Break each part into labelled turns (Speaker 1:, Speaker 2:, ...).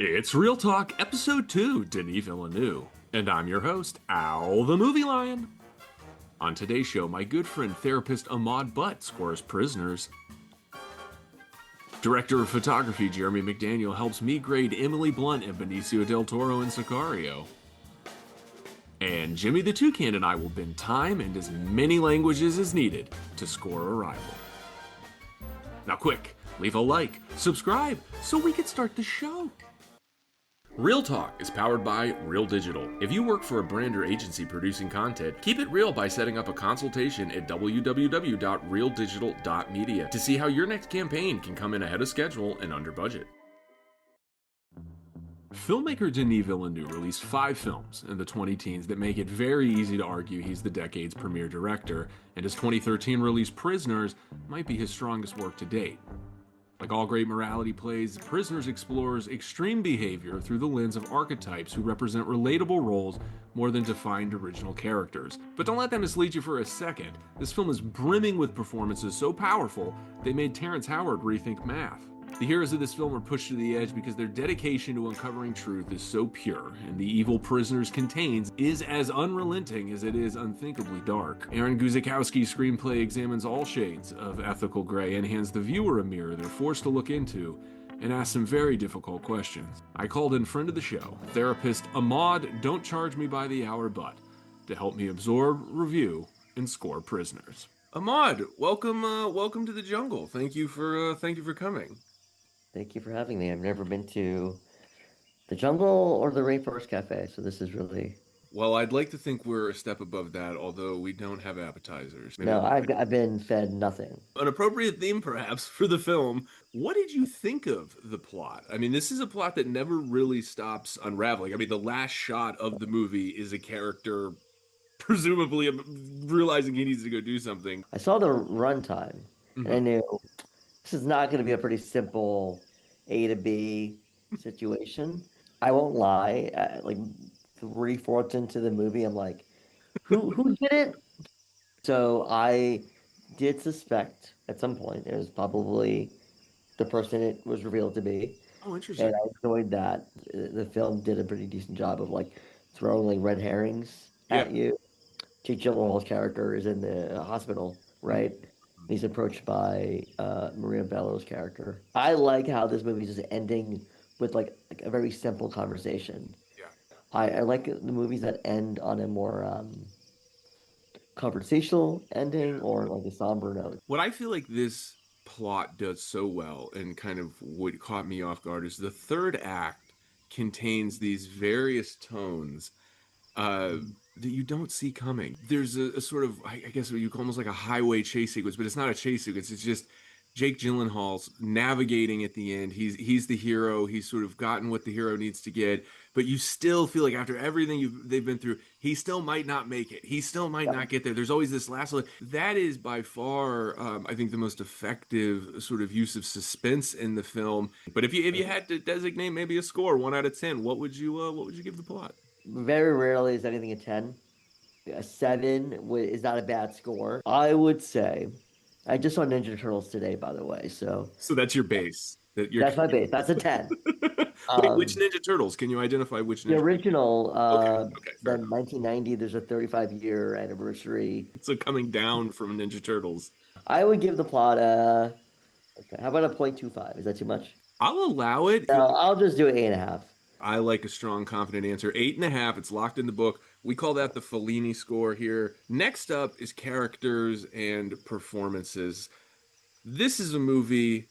Speaker 1: It's Real Talk, Episode 2, Denis Villeneuve, and I'm your host, Al the Movie Lion. On today's show, my good friend therapist Ahmad Butt scores Prisoners. Director of photography Jeremy McDaniel helps me grade Emily Blunt and Benicio del Toro in Sicario. And Jimmy the Toucan and I will bend time and as many languages as needed to score Arrival. Now quick, leave a like, subscribe, so we can start the show. Real Talk is powered by Real Digital. If you work for a brand or agency producing content, keep it real by setting up a consultation at www.realdigital.media to see how your next campaign can come in ahead of schedule and under budget. Filmmaker Denis Villeneuve released 5 films in the 2010s that make it very easy to argue he's the decade's premier director, and his 2013 release Prisoners might be his strongest work to date. Like all great morality plays, Prisoners explores extreme behavior through the lens of archetypes who represent relatable roles more than defined original characters. But don't let that mislead you for a second. This film is brimming with performances so powerful, they made Terrence Howard rethink math. The heroes of this film are pushed to the edge because their dedication to uncovering truth is so pure, and the evil Prisoners contains is as unrelenting as it is unthinkably dark. Aaron Guzikowski's screenplay examines all shades of ethical gray and hands the viewer a mirror they're forced to look into and ask some very difficult questions. I called in friend of the show, therapist Ahmad Don't Charge Me by the Hour Butt, to help me absorb, review, and score Prisoners. Ahmad, welcome to the jungle. Thank you for coming.
Speaker 2: Thank you for having me. I've never been to the jungle or the Rainforest Cafe, so this is really...
Speaker 1: Well, I'd like to think we're a step above that, although we don't have appetizers. Maybe
Speaker 2: No, I've been fed nothing.
Speaker 1: an appropriate theme, perhaps, for the film. What did you think of the plot? I mean, this is a plot that never really stops unraveling. I mean, the last shot of the movie is a character presumably realizing he needs to go do something.
Speaker 2: I saw the runtime, and I
Speaker 1: Mhm.
Speaker 2: knew this is not going to be a pretty simple A to B situation. I won't lie. Like 3/4 into the movie, I'm like, who did it? So I did suspect at some point it was probably the person it was revealed to be.
Speaker 1: Oh,
Speaker 2: And
Speaker 1: interesting.
Speaker 2: I enjoyed that. The film did a pretty decent job of like throwing like red herrings
Speaker 1: Yeah.
Speaker 2: at you. Jake Gyllenhaal's character is in the hospital, right? He's approached by Maria Bello's character. I like how this movie is just ending with like a very simple conversation.
Speaker 1: Yeah.
Speaker 2: I like the movies that end on a more conversational ending or like a somber note.
Speaker 1: What I feel like this plot does so well and kind of what caught me off guard is the third act contains these various tones uh, that you don't see coming. There's a sort of, I guess, what you call almost like a highway chase sequence, but it's not a chase sequence. It's just Jake Gyllenhaal's navigating at the end. He's the hero. He's sort of gotten what the hero needs to get, but you still feel like after everything they've been through, he still might not make it. He still might
Speaker 2: Yeah.
Speaker 1: not get there. There's always this last one. That is by far, I think, the most effective sort of use of suspense in the film. But if you had to designate maybe a score, 1 out of 10, what would you give the plot?
Speaker 2: Very rarely is anything a 10. A 7 is not a bad score. I would say, I just saw Ninja Turtles today, by the way, so
Speaker 1: So that's your base. That you're.
Speaker 2: that's my base. That's a 10.
Speaker 1: Wait, which
Speaker 2: Um,
Speaker 1: Ninja Turtles? Can you identify which
Speaker 2: the
Speaker 1: Ninja?
Speaker 2: original,
Speaker 1: Okay, okay, fair
Speaker 2: the
Speaker 1: enough.
Speaker 2: 1990, there's a 35-year anniversary.
Speaker 1: So coming down from Ninja Turtles,
Speaker 2: I would give the plot a, okay, how about a 0.25? Is that too much?
Speaker 1: I'll allow it.
Speaker 2: No, I'll just do 8.5.
Speaker 1: I like a strong, confident answer. 8.5. It's locked in the book. We call that the Fellini score here. Next up is characters and performances. This is a movie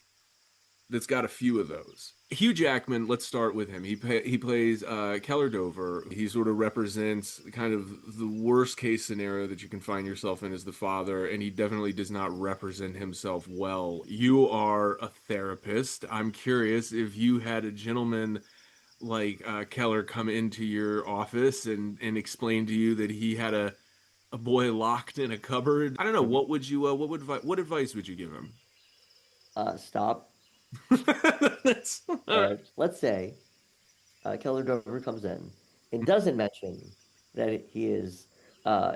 Speaker 1: that's got a few of those. Hugh Jackman, let's start with him. He plays Keller Dover. He sort of represents kind of the worst case scenario that you can find yourself in as the father, and he definitely does not represent himself well. You are a therapist. I'm curious if you had a gentleman like Keller come into your office and explain to you that he had a boy locked in a cupboard. I don't know. What would you what advice would you give him?
Speaker 2: Stop.
Speaker 1: That's all right.
Speaker 2: And let's say Keller Dover comes in and doesn't mention that he is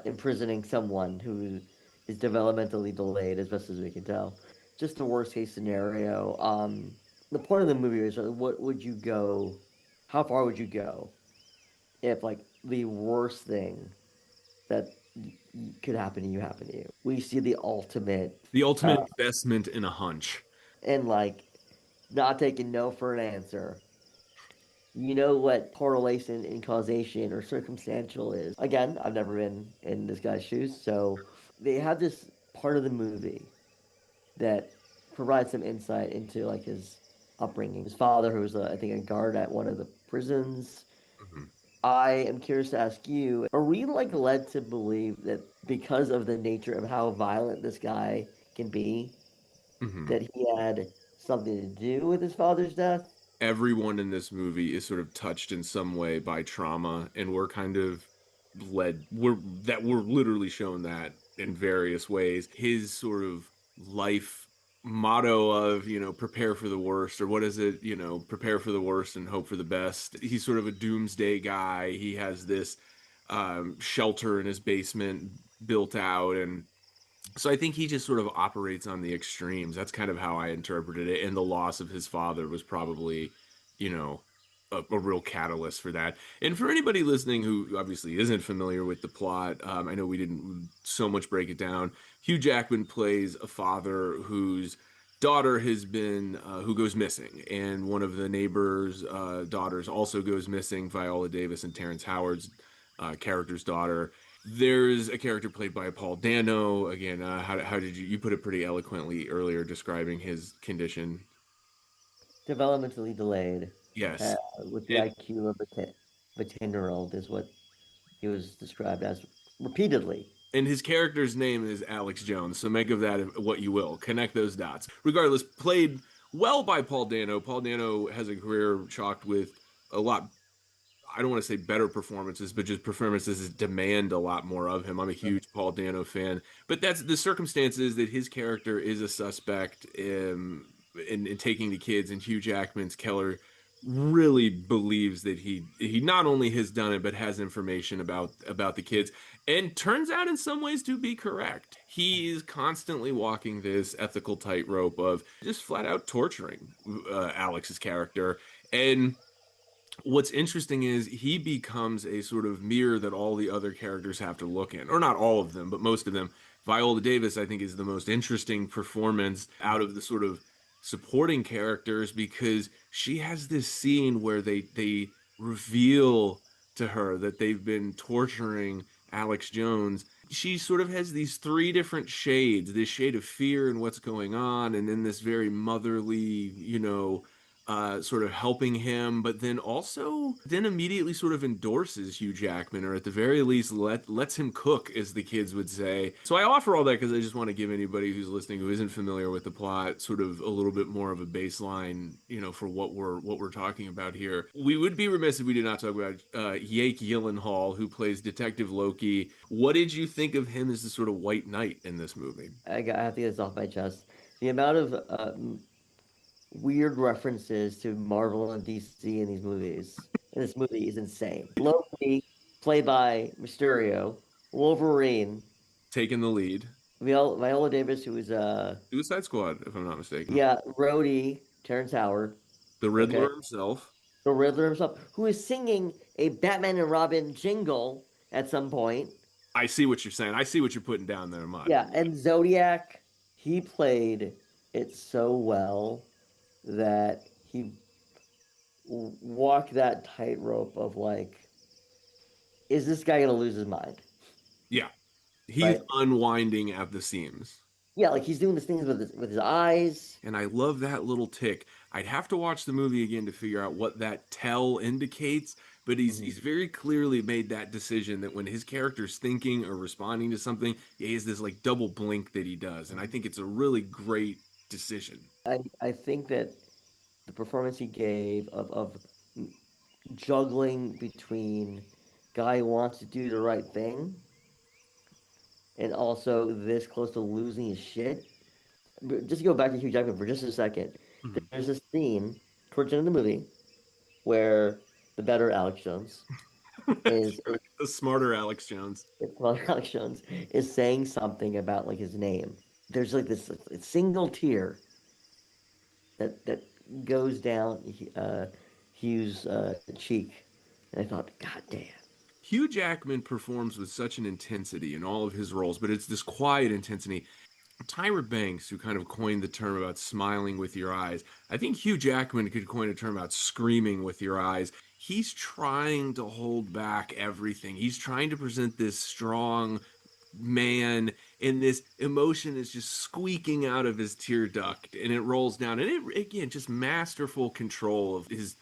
Speaker 2: imprisoning someone who is developmentally delayed, as best as we can tell. Just the worst case scenario. The point of the movie is what would you go how far would you go if like the worst thing that could happen to you happen to you? We see the ultimate,
Speaker 1: The
Speaker 2: uh,
Speaker 1: ultimate investment in a hunch.
Speaker 2: and like not taking no for an answer. You know what correlation and causation or circumstantial is. Again, I've never been in this guy's shoes, so they have this part of the movie that provides some insight into like his upbringing. His father, who was I think a guard at one of the prisons.
Speaker 1: Mhm.
Speaker 2: I am curious to ask you, are we like led to believe that because of the nature of how violent this guy can be,
Speaker 1: Mhm.
Speaker 2: that he had something to do with his father's death?
Speaker 1: Everyone in this movie is sort of touched in some way by trauma, and we're kind of we're literally shown that in various ways. His sort of life motto of, prepare for the worst, or what is it, prepare for the worst and hope for the best. He's sort of a doomsday guy. He has this shelter in his basement built out, and so I think he just sort of operates on the extremes. That's kind of how I interpreted it. And the loss of his father was probably, you know, a real catalyst for that. And for anybody listening who obviously isn't familiar with the plot, I know we didn't so much break it down. Hugh Jackman plays a father whose daughter has been, who goes missing. And one of the neighbor's daughters also goes missing, Viola Davis and Terrence Howard's character's daughter. There's a character played by Paul Dano. Again, how did you put it pretty eloquently earlier describing his condition?
Speaker 2: Developmentally delayed, uh,
Speaker 1: Yes.
Speaker 2: with the
Speaker 1: It,
Speaker 2: IQ of a 10-year-old is what he was described as repeatedly.
Speaker 1: and his character's name is Alex Jones, so make of that what you will. Connect those dots. Regardless, played well by Paul Dano. Paul Dano has a career chalked with a lot, I don't want to say better performances, but just performances that demand a lot more of him. I'm a huge Paul Dano fan, but that's the circumstances that his character is a suspect in taking the kids, and Hugh Jackman's Keller really believes that he not only has done it but has information about the kids, and turns out in some ways to be correct. He is constantly walking this ethical tightrope of just flat out torturing Alex's character. And what's interesting is he becomes a sort of mirror that all the other characters have to look in, or not all of them, but most of them. Viola Davis, I think, is the most interesting performance out of the sort of supporting characters, because she has this scene where they reveal to her that they've been torturing Alex Jones. She sort of has these three different shades, this shade of fear and what's going on, and then this very motherly, sort of helping him, but then also then immediately sort of endorses Hugh Jackman, or at the very least lets him cook, as the kids would say. So I offer all that because I just want to give anybody who's listening who isn't familiar with the plot sort of a little bit more of a baseline, for what we're talking about here. We would be remiss if we did not talk about Jake Gyllenhaal, who plays Detective Loki. What did you think of him as the sort of white knight in this movie?
Speaker 2: I have to get this off my chest. The amount of weird references to Marvel and DC in these movies, in this movie, is insane. Loki, played by Mysterio, Wolverine,
Speaker 1: Taking the lead.
Speaker 2: Viola Davis, who is
Speaker 1: Suicide Squad, if I'm not mistaken.
Speaker 2: yeah, Rhodey, Terrence Howard,
Speaker 1: The
Speaker 2: okay,
Speaker 1: Riddler himself.
Speaker 2: the Riddler himself, who is singing a Batman and Robin jingle at some point.
Speaker 1: I see what you're saying. I see what you're putting down there, Mud.
Speaker 2: Yeah, and Zodiac, he played it so well that he walked that tightrope of like, is this guy gonna lose his mind?
Speaker 1: Yeah, he's
Speaker 2: Right?
Speaker 1: unwinding at the seams.
Speaker 2: Yeah, like he's doing these things with his eyes.
Speaker 1: And I love that little tick. I'd have to watch the movie again to figure out what that tell indicates, but
Speaker 2: Mhm.
Speaker 1: he's very clearly made that decision that when his character's thinking or responding to something, he has this like double blink that he does, and I think it's a really great decision.
Speaker 2: I think that the performance he gave of juggling between guy who wants to do the right thing and also this close to losing his shit. But just to go back to Hugh Jackman for just a second,
Speaker 1: Mhm.
Speaker 2: there's this scene towards the end of the movie where the better Alex Jones
Speaker 1: That's
Speaker 2: is,
Speaker 1: right. The smarter Alex Jones.
Speaker 2: well, Alex Jones is saying something about like his name. There's like this single tear that goes down Hugh's cheek, and I thought, God damn.
Speaker 1: Hugh Jackman performs with such an intensity in all of his roles, but it's this quiet intensity. Tyra Banks, who kind of coined the term about smiling with your eyes, I think Hugh Jackman could coin a term about screaming with your eyes. He's trying to hold back everything. He's trying to present this strong man, and this emotion is just squeaking out of his tear duct and it rolls down. And it, again, just masterful control of his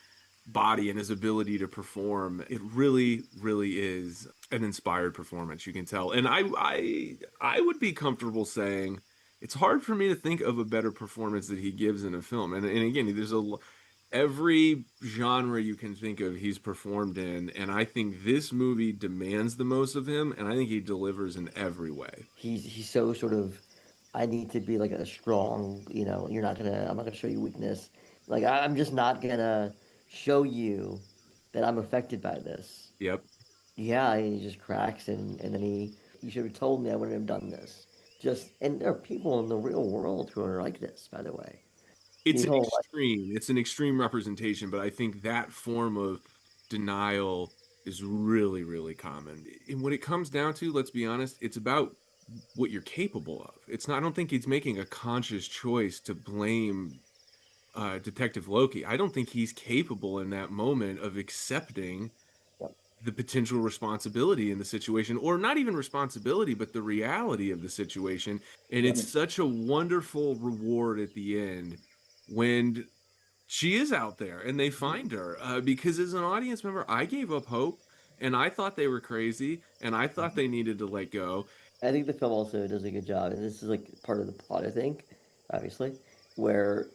Speaker 1: body and his ability to perform. It really, really is an inspired performance. You can tell, and I would be comfortable saying it's hard for me to think of a better performance that he gives in a film. And again, there's a every genre you can think of he's performed in, and I think this movie demands the most of him, and I think he delivers in every way.
Speaker 2: He's so sort of, I need to be like a strong, I'm not gonna show you weakness. Like I'm just not gonna show you that I'm affected by this.
Speaker 1: Yep.
Speaker 2: Yeah, he just cracks, and then you should have told me, I wouldn't have done this. Just, and there are people in the real world who are like this, by the way.
Speaker 1: It's
Speaker 2: These
Speaker 1: an
Speaker 2: whole like,
Speaker 1: extreme. It's an extreme representation, but I think that form of denial is really, really common. And when it comes down to, let's be honest, it's about what you're capable of. It's not, I don't think he's making a conscious choice to blame Detective Loki. I don't think he's capable in that moment of accepting
Speaker 2: yep,
Speaker 1: the potential responsibility in the situation, or not even responsibility, but the reality of the situation. And
Speaker 2: yep,
Speaker 1: it's such a wonderful reward at the end when she is out there and they find her. Because as an audience member, I gave up hope and I thought they were crazy and I thought they needed to let go.
Speaker 2: I think the film also does a good job, and this is like part of the plot, I think, obviously, where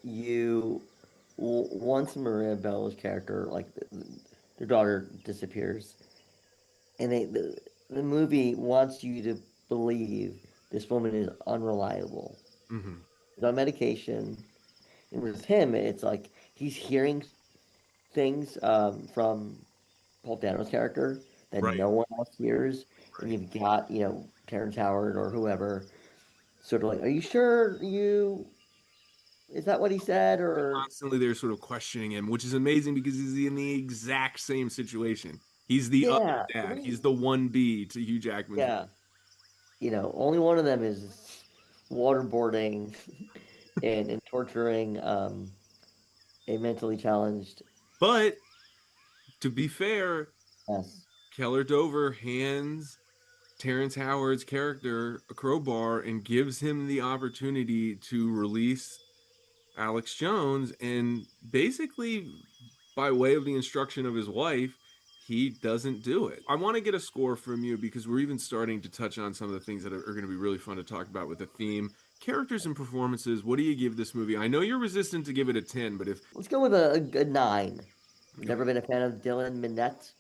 Speaker 2: once Maria Bello's character, like their daughter disappears, and the movie wants you to believe this woman is unreliable.
Speaker 1: Hmm.
Speaker 2: She's on medication, and with him, it's like he's hearing things from Paul Dano's character that
Speaker 1: Right,
Speaker 2: no one else hears, and
Speaker 1: right.
Speaker 2: you've got, Terrence Howard or whoever sort of like, are you sure is that what he said? Or,
Speaker 1: Constantly they're sort of questioning him, which is amazing because he's in the exact same situation. He's the other
Speaker 2: yeah,
Speaker 1: dad.
Speaker 2: right.
Speaker 1: He's the 1B to Hugh Jackman's.
Speaker 2: Yeah. Only one of them is waterboarding and torturing a mentally challenged.
Speaker 1: But to be fair,
Speaker 2: Yes.
Speaker 1: Keller Dover hands Terrence Howard's character a crowbar and gives him the opportunity to release Alex Jones. And basically, by way of the instruction of his wife, he doesn't do it. I want to get a score from you because we're even starting to touch on some of the things that are going to be really fun to talk about with the theme. Characters and performances, what do you give this movie? I know you're resistant to give it a 10, but if.
Speaker 2: Let's go with a good nine. Never been a fan of Dylan Minnette.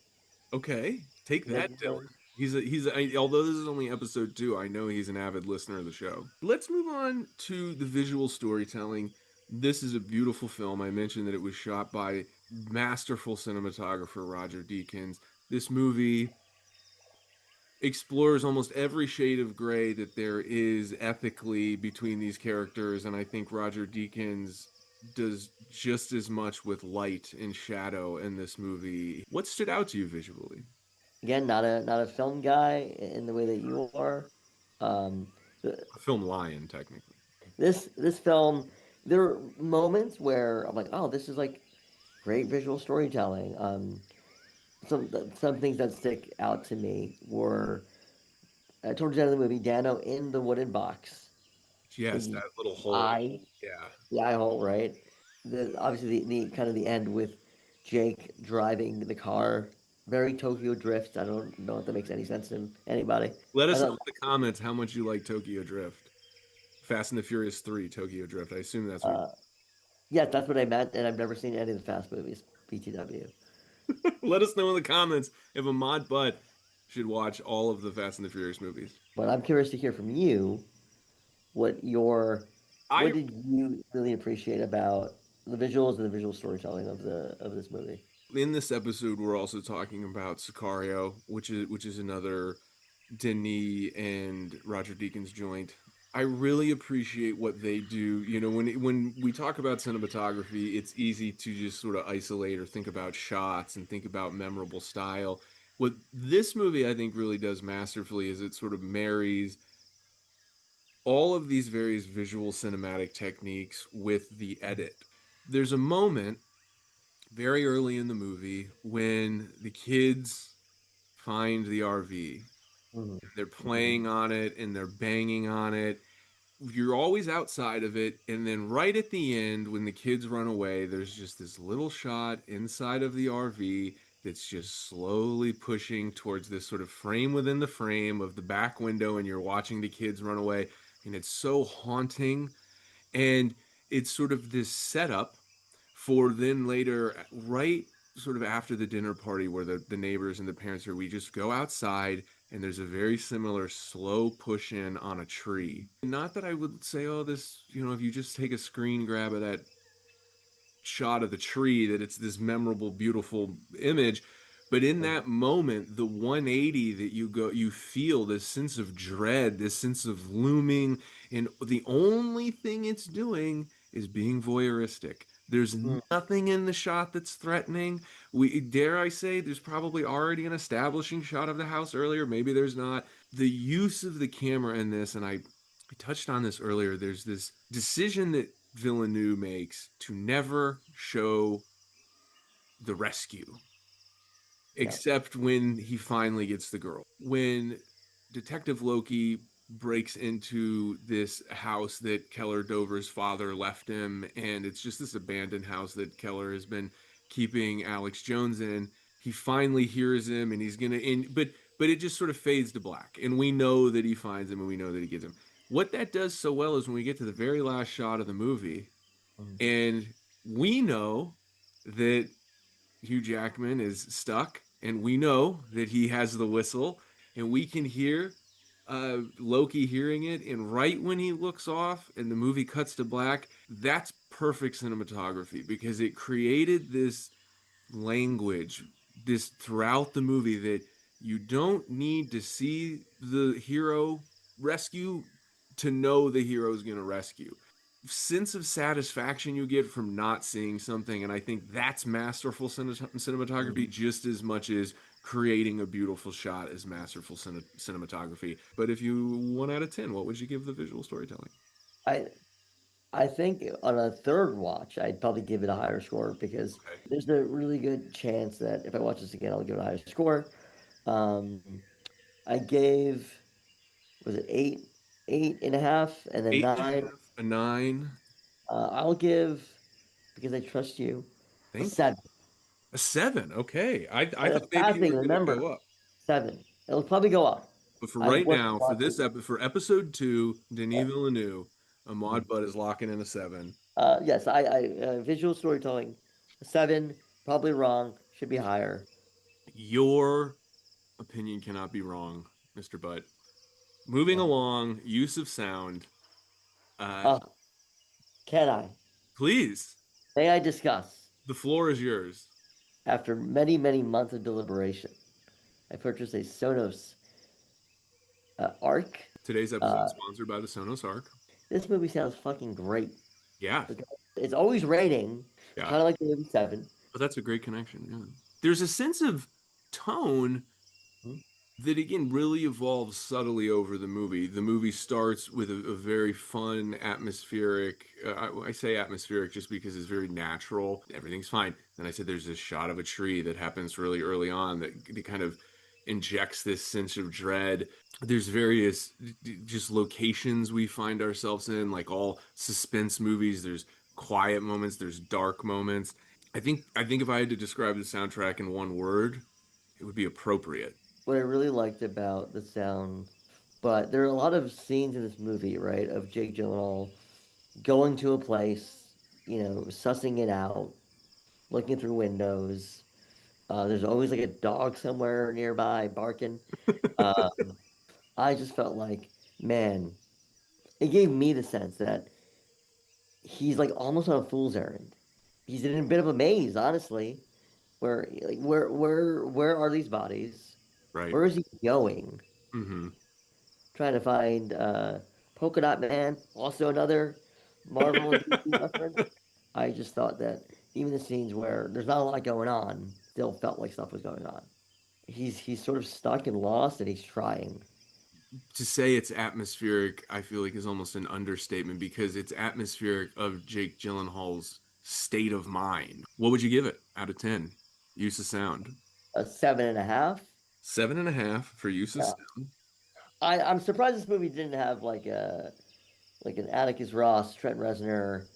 Speaker 1: Okay, take
Speaker 2: Is that
Speaker 1: that,
Speaker 2: his
Speaker 1: Dylan.
Speaker 2: name?
Speaker 1: Although this is only episode 2, I know he's an avid listener of the show. Let's move on to the visual storytelling. This is a beautiful film. I mentioned that it was shot by masterful cinematographer Roger Deakins. This movie explores almost every shade of gray that there is ethically between these characters, and I think Roger Deakins does just as much with light and shadow in this movie. What stood out to you visually?
Speaker 2: Again, not a film guy in the way that you are. Um, th-
Speaker 1: A film Lion, technically.
Speaker 2: this film, there are moments where I'm like, oh, this is like great visual storytelling. Some things that stick out to me were towards the end of the movie, Dano in the wooden box,
Speaker 1: Yes,
Speaker 2: the
Speaker 1: that little hole.
Speaker 2: eye,
Speaker 1: Yeah.
Speaker 2: the eye hole, right? Obviously the kind of the end with Jake driving the car, very Tokyo Drift. I don't know if that makes any sense to anybody.
Speaker 1: Let
Speaker 2: I
Speaker 1: us know
Speaker 2: thought,
Speaker 1: in the comments how much you like Tokyo Drift. Fast and the Furious 3, Tokyo Drift. I assume that's what
Speaker 2: uh, yeah, that's what I meant, and I've never seen any of the Fast movies. BTW.
Speaker 1: you. Let us know in the comments if a mod butt should watch all of the Fast and the Furious movies.
Speaker 2: But I'm curious to hear from you what your what
Speaker 1: I
Speaker 2: did you really appreciate about the visuals and the visual storytelling of this movie?
Speaker 1: In this episode we're also talking about Sicario, which is another Denis and Roger Deakins joint. I really appreciate what they do. You know, when we talk about cinematography, it's easy to just sort of isolate or think about shots and think about memorable style. What this movie I think really does masterfully is it sort of marries all of these various visual cinematic techniques with the edit. There's a moment very early in the movie when the kids find the RV.
Speaker 2: Mhm.
Speaker 1: They're playing on it and they're banging on it. You're always outside of it, and then right at the end when the kids run away, there's just this little shot inside of the RV that's just slowly pushing towards this sort of frame within the frame of the back window, and you're watching the kids run away, and it's so haunting. And it's sort of this setup for then later, right sort of after the dinner party where the neighbors and the parents are, we just go outside and there's a very similar slow push in on a tree. Not that I would say, oh, this, you know, if you just take a screen grab of that shot of the tree, that it's this memorable, beautiful image. But in
Speaker 2: Mhm.
Speaker 1: that moment, the 180 that you feel this sense of dread, this sense of looming, and the only thing it's doing is being voyeuristic. There's
Speaker 2: Mhm.
Speaker 1: nothing in the shot that's threatening. We dare I say there's probably already an establishing shot of the house earlier. Maybe there's not. The use of the camera in this, and I touched on this earlier. There's this decision that Villeneuve makes to never show the rescue,
Speaker 2: Yeah.
Speaker 1: except when he finally gets the girl. When Detective Loki breaks into this house that Keller Dover's father left him, and it's just this abandoned house that Keller has been keeping Alex Jones in. He finally hears him, and he's gonna in, but it just sort of fades to black, and we know that he finds him, and we know that he gets him. What that does so well is when we get to the very last shot of the movie,
Speaker 2: Mhm.
Speaker 1: and we know that Hugh Jackman is stuck, and we know that he has the whistle, and we can hear Loki hearing it. And right when he looks off and the movie cuts to black, that's perfect cinematography because it created this language this throughout the movie that you don't need to see the hero rescue to know the hero's going to rescue. Sense of satisfaction you get from not seeing something, and I think that's masterful
Speaker 2: Mhm.
Speaker 1: cinematography just as much as creating a beautiful shot is masterful cinematography. But if you 1 out of 10, what would you give the visual storytelling?
Speaker 2: I I think on a third watch, I'd probably give it a higher score because
Speaker 1: Okay.
Speaker 2: there's a really good chance that if I watch this again, I'll give it a higher score. Um, I gave, was it 8.5, and then
Speaker 1: Eight and a
Speaker 2: 9.
Speaker 1: half, a nine.
Speaker 2: I'll give, because I trust you, a
Speaker 1: Thank you.
Speaker 2: 7.
Speaker 1: A seven. Okay. I
Speaker 2: And a
Speaker 1: thought maybe
Speaker 2: bad
Speaker 1: you
Speaker 2: thing,
Speaker 1: were going to
Speaker 2: remember,
Speaker 1: go up.
Speaker 2: 7. It'll probably go up.
Speaker 1: But for
Speaker 2: I
Speaker 1: right
Speaker 2: wasn't
Speaker 1: now, for this
Speaker 2: watching.
Speaker 1: for episode two,
Speaker 2: Yeah.
Speaker 1: Denis Villeneuve,
Speaker 2: Mhm.
Speaker 1: Ahmad Butt is locking in a seven.
Speaker 2: Yes, visual storytelling, a 7, probably wrong, should be higher.
Speaker 1: Your opinion cannot be wrong, Mr. Butt. Moving
Speaker 2: Well,
Speaker 1: along, use of sound. Uh,
Speaker 2: uh, can I?
Speaker 1: please,
Speaker 2: May I discuss?
Speaker 1: the floor is yours.
Speaker 2: After many, many months of deliberation, I purchased a Sonos Arc.
Speaker 1: Today's episode
Speaker 2: Uh,
Speaker 1: is sponsored by the Sonos Arc.
Speaker 2: this movie sounds fucking great.
Speaker 1: Yeah,
Speaker 2: Okay? It's always raining,
Speaker 1: yeah.
Speaker 2: kind of like the movie Seven.
Speaker 1: But that's a great connection. Yeah. There's a sense of tone
Speaker 2: Hmm?
Speaker 1: that again really evolves subtly over the movie. The movie starts with a very fun, atmospheric. I say atmospheric just because it's very natural. Everything's fine. Then I said there's this shot of a tree that happens really early on that kind of injects this sense of dread. There's various just locations we find ourselves in, like all suspense movies. There's quiet moments. There's dark moments. I think if I had to describe the soundtrack in one word, it would be appropriate.
Speaker 2: What I really liked about the sound, but there are a lot of scenes in this movie, right, of Jake Gyllenhaal going to a place, sussing it out, looking through windows. There's always like a dog somewhere nearby barking. Uh, I just felt like, man, it gave me the sense that he's like almost on a fool's errand. He's in a bit of a maze, honestly. Where are these bodies?
Speaker 1: Right.
Speaker 2: Where is he going?
Speaker 1: Mm-hmm.
Speaker 2: Trying to find Polka Dot Man, also another Marvel and DC reference. I just thought that even the scenes where there's not a lot going on still felt like stuff was going on. He's sort of stuck and lost, and he's trying.
Speaker 1: To say it's atmospheric, I feel like is almost an understatement because it's atmospheric of Jake Gyllenhaal's state of mind. What would you give it out of 10? Use of sound.
Speaker 2: A 7.5.
Speaker 1: 7.5 for use of
Speaker 2: Yeah,
Speaker 1: sound.
Speaker 2: I'm surprised this movie didn't have like an Atticus Ross, Trent Reznor.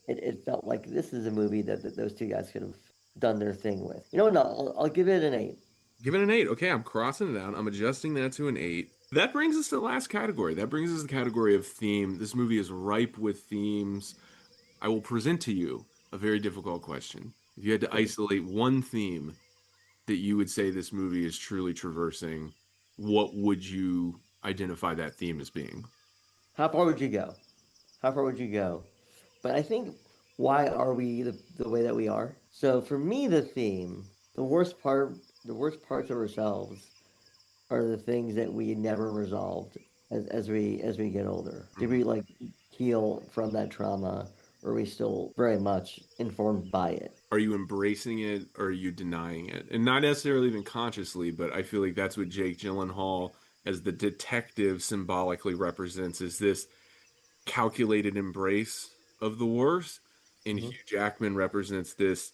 Speaker 2: It felt like this is a movie that those two guys could have done their thing with. You know what? No, I'll give it an 8.
Speaker 1: Give it an 8. Okay, I'm crossing it out. I'm adjusting that to an 8. That brings us to the last category. That brings us to the category of theme. This movie is ripe with themes. I will present to you a very difficult question. If you had to isolate one theme that you would say this movie is truly traversing, what would you identify that theme as being?
Speaker 2: How far would you go? How far would you go? But I think why are we the way that we are? So for me, the theme, the worst parts of ourselves are the things that we never resolved as we get older. Did we like heal from that trauma, or are we still very much informed by it?
Speaker 1: Are you embracing it or are you denying it? And not necessarily even consciously, but I feel like that's what Jake Gyllenhaal as the detective symbolically represents is this calculated embrace of the worst. And
Speaker 2: Mhm,
Speaker 1: Hugh Jackman represents this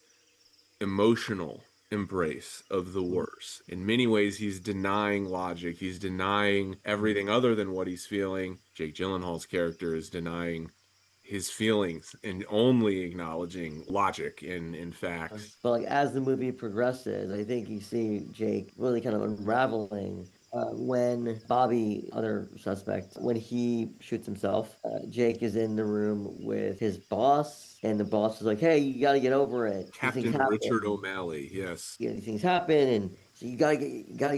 Speaker 1: emotional embrace of the
Speaker 2: mhm.
Speaker 1: worst. In many ways, he's denying logic. He's denying everything other than what he's feeling. Jake Gyllenhaal's character is denying his feelings and only acknowledging logic and facts.
Speaker 2: But like as the movie progresses, I think you see Jake really kind of unraveling when Bobby, other suspect, when he shoots himself. Jake is in the room with his boss, and the boss is like, "Hey, you got to get over it. These things
Speaker 1: Captain Richard
Speaker 2: happen.
Speaker 1: O'Malley, yes.
Speaker 2: Yeah, these things happen, and so you gotta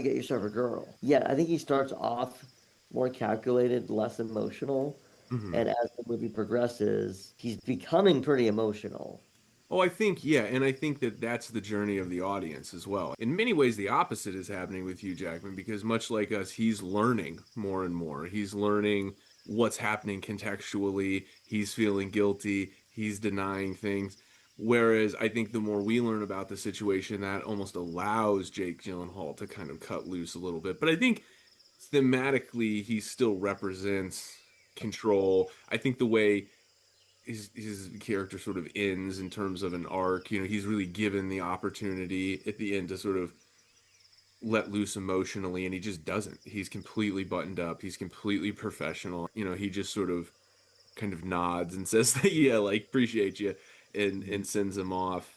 Speaker 2: get yourself a girl." Yeah, I think he starts off more calculated, less emotional,
Speaker 1: Mhm.
Speaker 2: and as the movie progresses, he's becoming pretty emotional.
Speaker 1: Oh, I think, yeah, and I think that that's the journey of the audience as well. In many ways, the opposite is happening with Hugh Jackman because, much like us, he's learning more and more. He's learning what's happening contextually. He's feeling guilty. He's denying things. Whereas I think the more we learn about the situation, that almost allows Jake Gyllenhaal to kind of cut loose a little bit. But I think thematically, he still represents control. I think the way his character sort of ends in terms of an arc. You know, he's really given the opportunity at the end to sort of let loose emotionally, and he just doesn't. He's completely buttoned up. He's completely professional. You know, he just sort of kind of nods and says that, yeah, like appreciate you, and sends him off.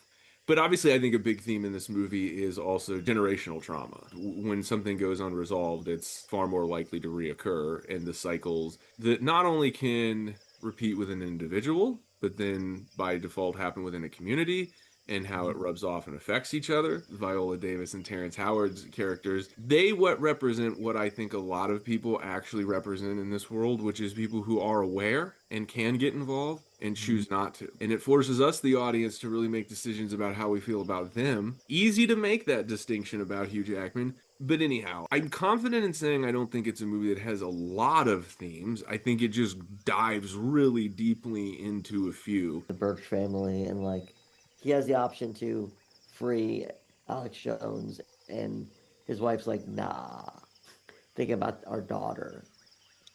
Speaker 1: But obviously, I think a big theme in this movie is also generational trauma. When something goes unresolved, it's far more likely to reoccur, and the cycles that not only can repeat with an individual, but then by default happen within a community and how it rubs off and affects each other. Viola Davis and Terrence Howard's characters, they what represent what I think a lot of people actually represent in this world, which is people who are aware and can get involved and choose not to. And it forces us, the audience, to really make decisions about how we feel about them. Easy to make that distinction about Hugh Jackman. But anyhow, I'm confident in saying I don't think it's a movie that has a lot of themes. I think it just dives really deeply into a few.
Speaker 2: The Burke family, and like he has the option to free Alex Jones, and his wife's like, nah, think about our daughter.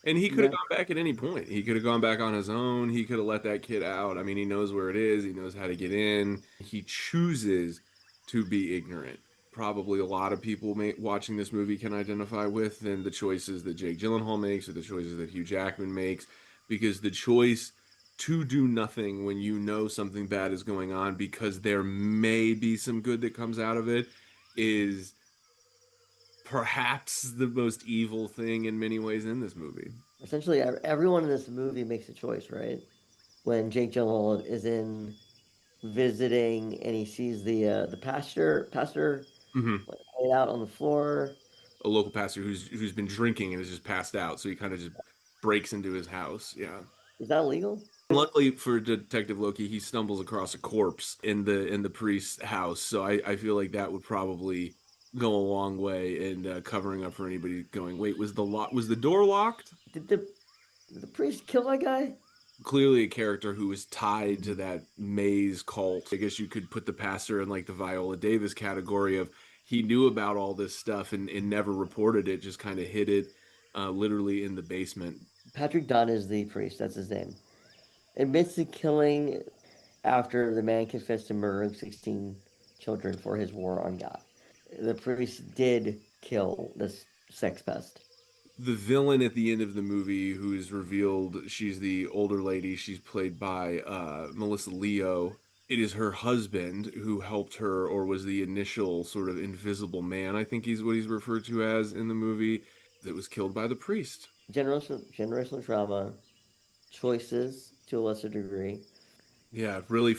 Speaker 1: And he could have
Speaker 2: Yeah,
Speaker 1: gone back at any point. He could have gone back on his own. He could have let that kid out. I mean, he knows where it is. He knows how to get in. He chooses to be ignorant. Probably a lot of people watching this movie can identify with than the choices that Jake Gyllenhaal makes or the choices that Hugh Jackman makes, because the choice to do nothing when you know something bad is going on because there may be some good that comes out of it is perhaps the most evil thing in many ways in this movie.
Speaker 2: essentially everyone in this movie makes a choice, right? When Jake Gyllenhaal is in visiting and he sees the pastor
Speaker 1: Mhm.
Speaker 2: like, laid out on the floor.
Speaker 1: A local pastor who's been drinking and is just passed out, so he kind of just breaks into his house. Yeah.
Speaker 2: Is that illegal?
Speaker 1: Luckily for Detective Loki, he stumbles across a corpse in the priest's house, so I feel like that would probably go a long way in covering up for anybody going, wait, was the door locked?
Speaker 2: Did the Did the priest kill that guy?
Speaker 1: Clearly a character who was tied to that maze cult. I guess you could put the pastor in like the Viola Davis category of he knew about all this stuff and never reported it, just kind of hid it literally in the basement.
Speaker 2: Patrick Dunn is the priest. That's his name. Admits to killing after the man confessed to murdering 16 children for his war on God. The priest did kill this sex pest.
Speaker 1: The villain at the end of the movie, who is revealed, she's the older lady. She's played by Melissa Leo. It is her husband who helped her, or was the initial sort of invisible man, I think he's what he's referred to as in the movie, that was killed by the priest.
Speaker 2: Generational trauma, choices to a lesser degree.
Speaker 1: Yeah, really.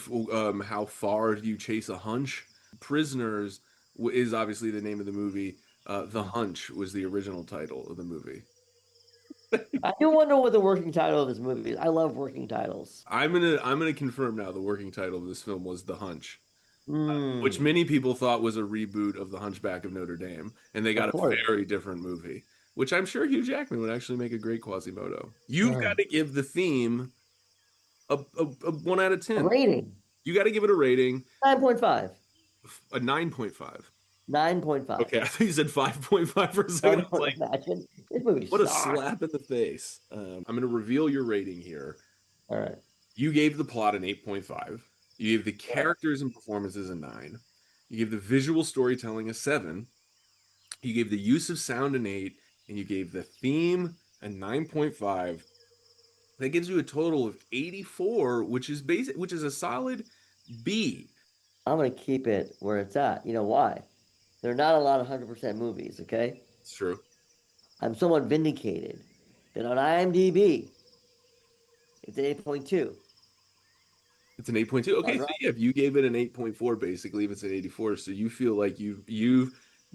Speaker 1: How far do you chase a hunch? Prisoners is obviously the name of the movie. The Hunch was the original title of the movie.
Speaker 2: I do wonder what the working title of this movie is. I love working titles.
Speaker 1: I'm gonna confirm now the working title of this film was The Hunch, which
Speaker 2: Hmm.
Speaker 1: many people thought was a reboot of The Hunchback of Notre Dame, and they
Speaker 2: Of
Speaker 1: got a
Speaker 2: course.
Speaker 1: very different movie, which I'm sure Hugh Jackman would actually make a great Quasimodo. You've got
Speaker 2: Uh,
Speaker 1: to give the theme a 1 out of 10.
Speaker 2: Rating
Speaker 1: You got to give it a rating,
Speaker 2: 9.5.
Speaker 1: a 9.5.
Speaker 2: 9.5.
Speaker 1: Okay, I thought you said 5.5 for a
Speaker 2: Oh,
Speaker 1: second. I was
Speaker 2: no,
Speaker 1: like,
Speaker 2: imagine. This movie
Speaker 1: what a
Speaker 2: sucks.
Speaker 1: slap in the face. I'm going to reveal your rating here.
Speaker 2: All right.
Speaker 1: You gave the plot an 8.5. You gave the
Speaker 2: Right.
Speaker 1: characters and performances a 9. You gave the visual storytelling a 7. You gave the use of sound an 8. And you gave the theme a 9.5. That gives you a total of 84, which is a solid B.
Speaker 2: I'm going to keep it where it's at. You know why? There are not a lot of 100% movies, okay?
Speaker 1: It's true.
Speaker 2: I'm somewhat vindicated that on IMDb, it's 8.2.
Speaker 1: It's an 8.2.
Speaker 2: Not
Speaker 1: Okay, so
Speaker 2: right.
Speaker 1: yeah, if you gave it an 8.4, basically, if it's an 84, so you feel like you've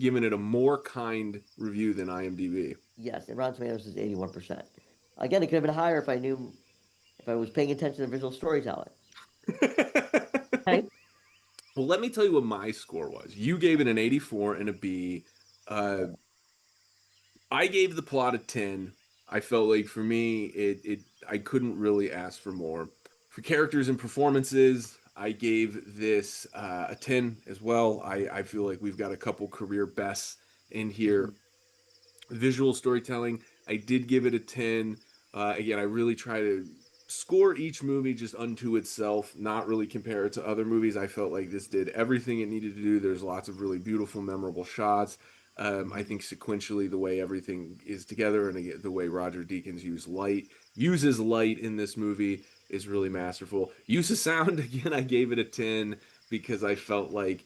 Speaker 1: given it a more kind review than IMDb.
Speaker 2: Yes, and Rotten Tomatoes is 81%. Again, it could have been higher if I was paying attention to visual storytelling. Okay?
Speaker 1: Well, let me tell you what my score was. You gave it an 84 and a B. Uh, I gave the plot a 10. I felt like for me, it I couldn't really ask for more. For characters and performances, I gave this a 10 as well. I feel like we've got a couple career bests in here.
Speaker 2: Mhm.
Speaker 1: Visual storytelling, I did give it a 10. Again, I really try to score each movie just unto itself, not really compare it to other movies. I felt like this did everything it needed to do. There's lots of really beautiful, memorable shots. I think sequentially, the way everything is together and again, the way Roger Deakins uses light in this movie is really masterful. Use of sound, again, I gave it a 10 because I felt like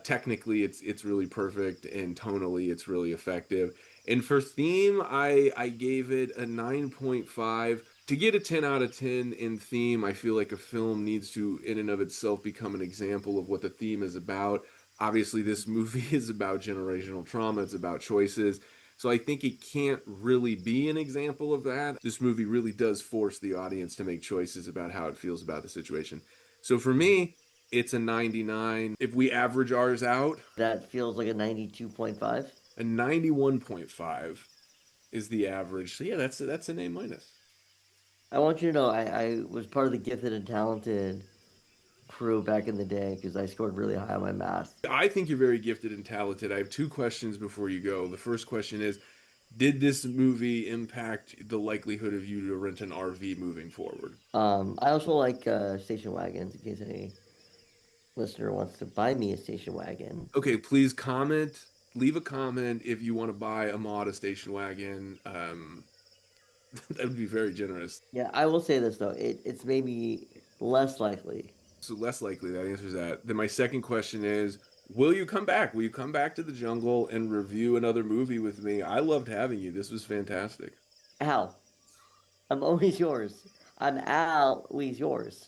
Speaker 1: technically it's really perfect and tonally it's really effective. And for theme, I gave it a 9.5. To get a 10 out of 10 in theme, I feel like a film needs to, in and of itself, become an example of what the theme is about. Obviously, this movie is about generational trauma, it's about choices. So I think it can't really be an example of that. This movie really does force the audience to make choices about how it feels about the situation. So for me, it's a 99. If we average ours out,
Speaker 2: That feels like a 92.5.
Speaker 1: a 91.5 is the average. So yeah, that's an A minus.
Speaker 2: I want you to know I was part of the gifted and talented crew back in the day because I scored really high on my math.
Speaker 1: I think you're very gifted and talented. I have two questions before you go. The first question is, did this movie impact the likelihood of you to rent an RV moving forward?
Speaker 2: I also like station wagons in case any listener wants to buy me a station wagon.
Speaker 1: Okay, please leave a comment if you want to buy a Mod station wagon. That would be very generous.
Speaker 2: Yeah, I will say this though, it's maybe less likely.
Speaker 1: So less likely that answers that. Then my second question is, will you come back? Will you come back to the jungle and review another movie with me? I loved having you. This was fantastic.
Speaker 2: Al, I'm always yours. I'm always yours.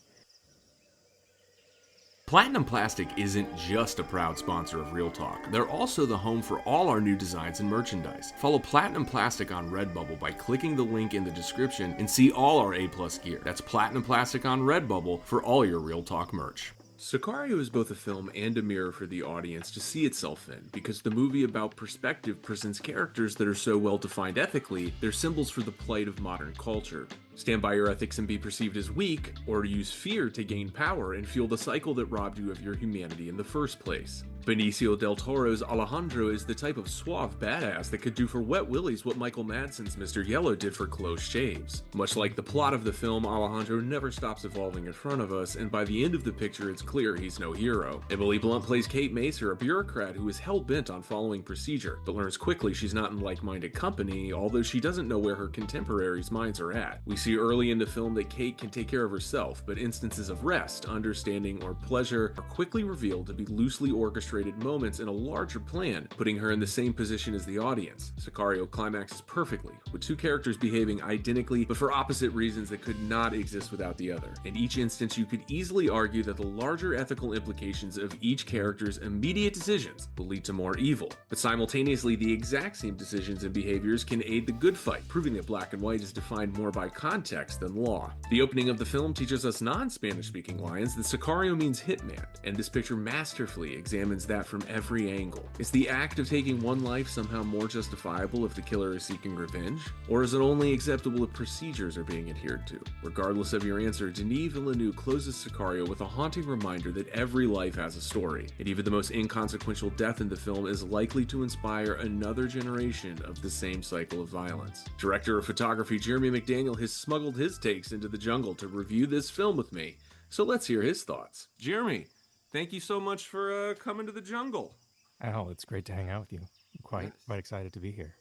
Speaker 1: Platinum Plastic isn't just a proud sponsor of Real Talk. They're also the home for all our new designs and merchandise. Follow Platinum Plastic on Redbubble by clicking the link in the description and see all our A+ gear. That's Platinum Plastic on Redbubble for all your Real Talk merch. Sicario is both a film and a mirror for the audience to see itself in, because the movie about perspective presents characters that are so well defined ethically, they're symbols for the plight of modern culture. Stand by your ethics and be perceived as weak, or use fear to gain power and fuel the cycle that robbed you of your humanity in the first place. Benicio del Toro's Alejandro is the type of suave badass that could do for Wet Willies what Michael Madsen's Mr. Yellow did for close shaves. Much like the plot of the film, Alejandro never stops evolving in front of us, and by the end of the picture it's clear he's no hero. Emily Blunt plays Kate Macer, a bureaucrat who is hell-bent on following procedure, but learns quickly she's not in like-minded company, although she doesn't know where her contemporaries' minds are at. We see early in the film that Kate can take care of herself, but instances of rest, understanding, or pleasure are quickly revealed to be loosely orchestrated moments in a larger plan, putting her in the same position as the audience. Sicario climaxes perfectly, with two characters behaving identically but for opposite reasons that could not exist without the other. In each instance, you could easily argue that the larger ethical implications of each character's immediate decisions will lead to more evil, but simultaneously the exact same decisions and behaviors can aid the good fight, proving that black and white is defined more by context than law. The opening of the film teaches us non-Spanish speaking lions that Sicario means hitman, and this picture masterfully examines that from every angle. Is the act of taking one life somehow more justifiable if the killer is seeking revenge? Or is it only acceptable if procedures are being adhered to? Regardless of your answer, Denis Villeneuve closes Sicario with a haunting reminder that every life has a story, and even the most inconsequential death in the film is likely to inspire another generation of the same cycle of violence. Director of photography Jeremy McDaniel has smuggled his takes into the jungle to review this film with me, so let's hear his thoughts. Jeremy, thank you so much for coming to the jungle.
Speaker 3: Al, it's great to hang out with you. I'm
Speaker 1: Yes.
Speaker 3: quite excited to be here.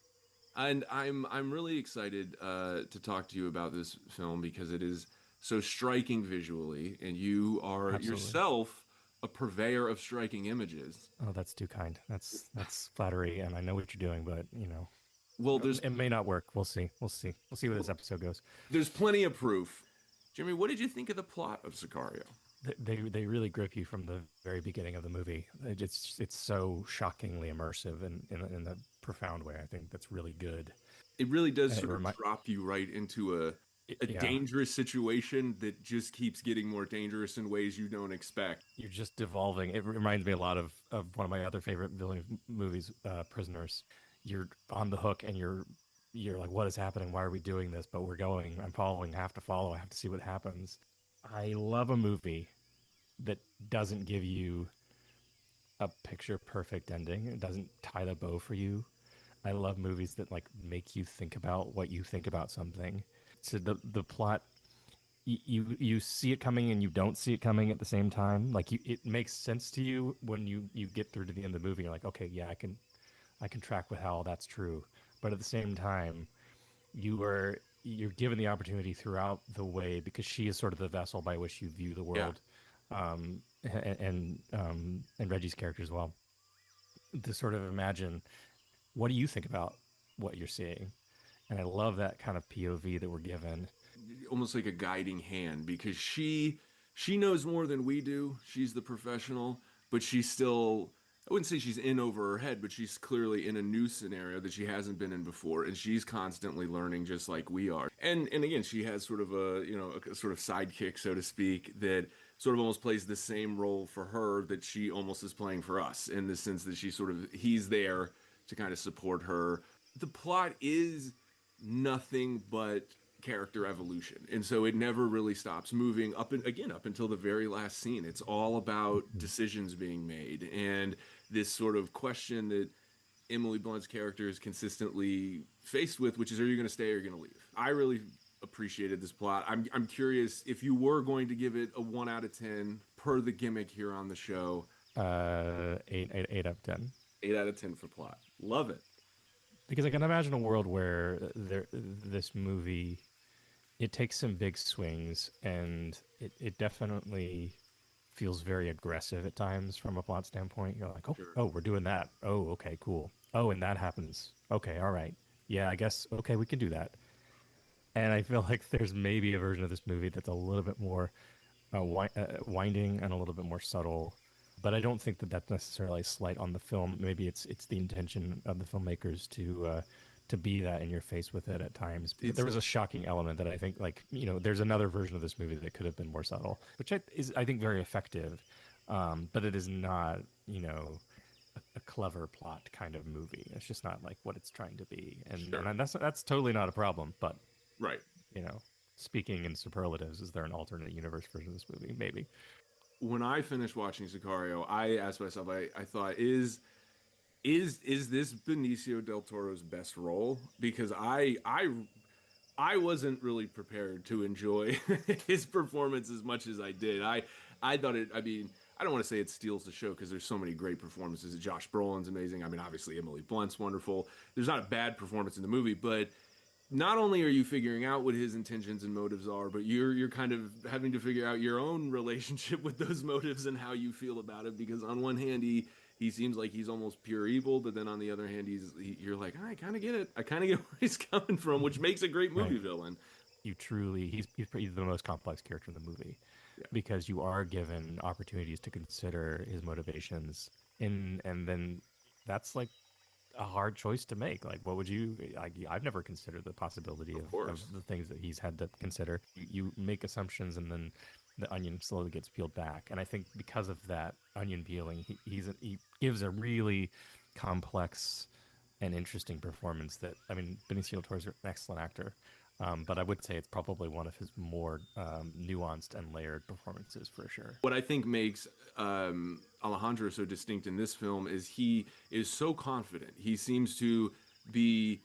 Speaker 1: And I'm really excited to talk to you about this film because it is so striking visually, and you are
Speaker 3: Absolutely.
Speaker 1: yourself a purveyor of striking images.
Speaker 3: Oh, that's too kind. That's flattery, and I know what you're doing, but
Speaker 1: Well, there's
Speaker 3: it may not work. We'll see. We'll see. We'll see where this episode goes.
Speaker 1: there's plenty of proof. Jeremy, what did you think of the plot of Sicario?
Speaker 3: They really grip you from the very beginning of the movie. It's so shockingly immersive and in a profound way. I think that's really good.
Speaker 1: It really does
Speaker 3: And it
Speaker 1: sort of
Speaker 3: remind,
Speaker 1: drop you right into a
Speaker 3: yeah,
Speaker 1: dangerous situation that just keeps getting more dangerous in ways you don't expect.
Speaker 3: you're just devolving. It reminds me a lot of one of my other favorite villain movies, Prisoners. You're on the hook and you're like, what is happening? Why are we doing this? But we're going. I'm following. I have to follow. I have to see what happens. I love a movie that doesn't give you a picture perfect ending. It doesn't tie the bow for you. I love movies that like make you think about what you think about something. So the plot you see it coming and you don't see it coming at the same time. Like it makes sense to you when you get through to the end of the movie. You're like, okay, yeah, I can track with how that's true. But at the same time, you're given the opportunity throughout the way because she is sort of the vessel by which you view the
Speaker 1: Yeah.
Speaker 3: world, and Reggie's character as well. To sort of imagine what do you think about what you're seeing, and I love that kind of POV that we're given.
Speaker 1: Almost like a guiding hand because she knows more than we do. She's the professional, but she's still, I wouldn't say she's in over her head, but she's clearly in a new scenario that she hasn't been in before, and she's constantly learning just like we are. And again, she has sort of a sort of sidekick, so to speak, that sort of almost plays the same role for her that she almost is playing for us in the sense that he's there to kind of support her. The plot is nothing but character evolution, and so it never really stops moving up and again up until the very last scene. It's all about decisions being made and this sort of question that Emily Blunt's character is consistently faced with, which is, are you going to stay or are you going to leave? I really appreciated this plot. I'm curious if you were going to give it a 1 out of 10 per the gimmick here on the show.
Speaker 3: Eight out of 10.
Speaker 1: 8 out of 10 for plot. Love it.
Speaker 3: Because I can imagine a world where this movie it takes some big swings and it definitely feels very aggressive at times from a plot standpoint. You're like,
Speaker 1: Sure.
Speaker 3: oh, we're doing that. Oh, okay, cool. Oh, and that happens. Okay, all right. Yeah, I guess okay, we can do that. And I feel like there's maybe a version of this movie that's a little bit more winding and a little bit more subtle. But I don't think that that's necessarily a slight on the film. Maybe it's the intention of the filmmakers to be that in your face with it at times. But
Speaker 1: It's
Speaker 3: there was a shocking element that I think, like there's another version of this movie that could have been more subtle, which is I think very effective. But it is not, a clever plot kind of movie. It's just not like what it's trying to be,
Speaker 1: Sure.
Speaker 3: and that's totally not a problem. But
Speaker 1: Right.
Speaker 3: you know, speaking in superlatives, is there an alternate universe version of this movie? Maybe.
Speaker 1: When I finished watching Sicario, I asked myself, I thought, is this Benicio del Toro's best role? Because I wasn't really prepared to enjoy his performance as much as I did. I thought it. I mean, I don't want to say it steals the show because there's so many great performances. Josh Brolin's amazing. I mean, obviously Emily Blunt's wonderful. There's not a bad performance in the movie, but not only are you figuring out what his intentions and motives are, but you're kind of having to figure out your own relationship with those motives and how you feel about it. Because on one hand, he seems like he's almost pure evil, but then on the other hand, you're like, I kind of get it. I kind of get where he's coming from, which makes a great movie
Speaker 3: Right.
Speaker 1: villain.
Speaker 3: You truly, he's probably the most complex character in the movie
Speaker 1: Yeah,
Speaker 3: because you are given opportunities to consider his motivations, and then that's like a hard choice to make. Like, what would you? I've never considered the possibility
Speaker 1: of
Speaker 3: of
Speaker 1: course.
Speaker 3: the things that he's had to consider. You make assumptions, and then the onion slowly gets peeled back. And I think because of that onion peeling, he gives a really complex and interesting performance. That I mean, Benicio del Toro's an excellent actor. But I would say it's probably one of his more nuanced and layered performances for sure.
Speaker 1: What I think makes Alejandro so distinct in this film is he is so confident. He seems to be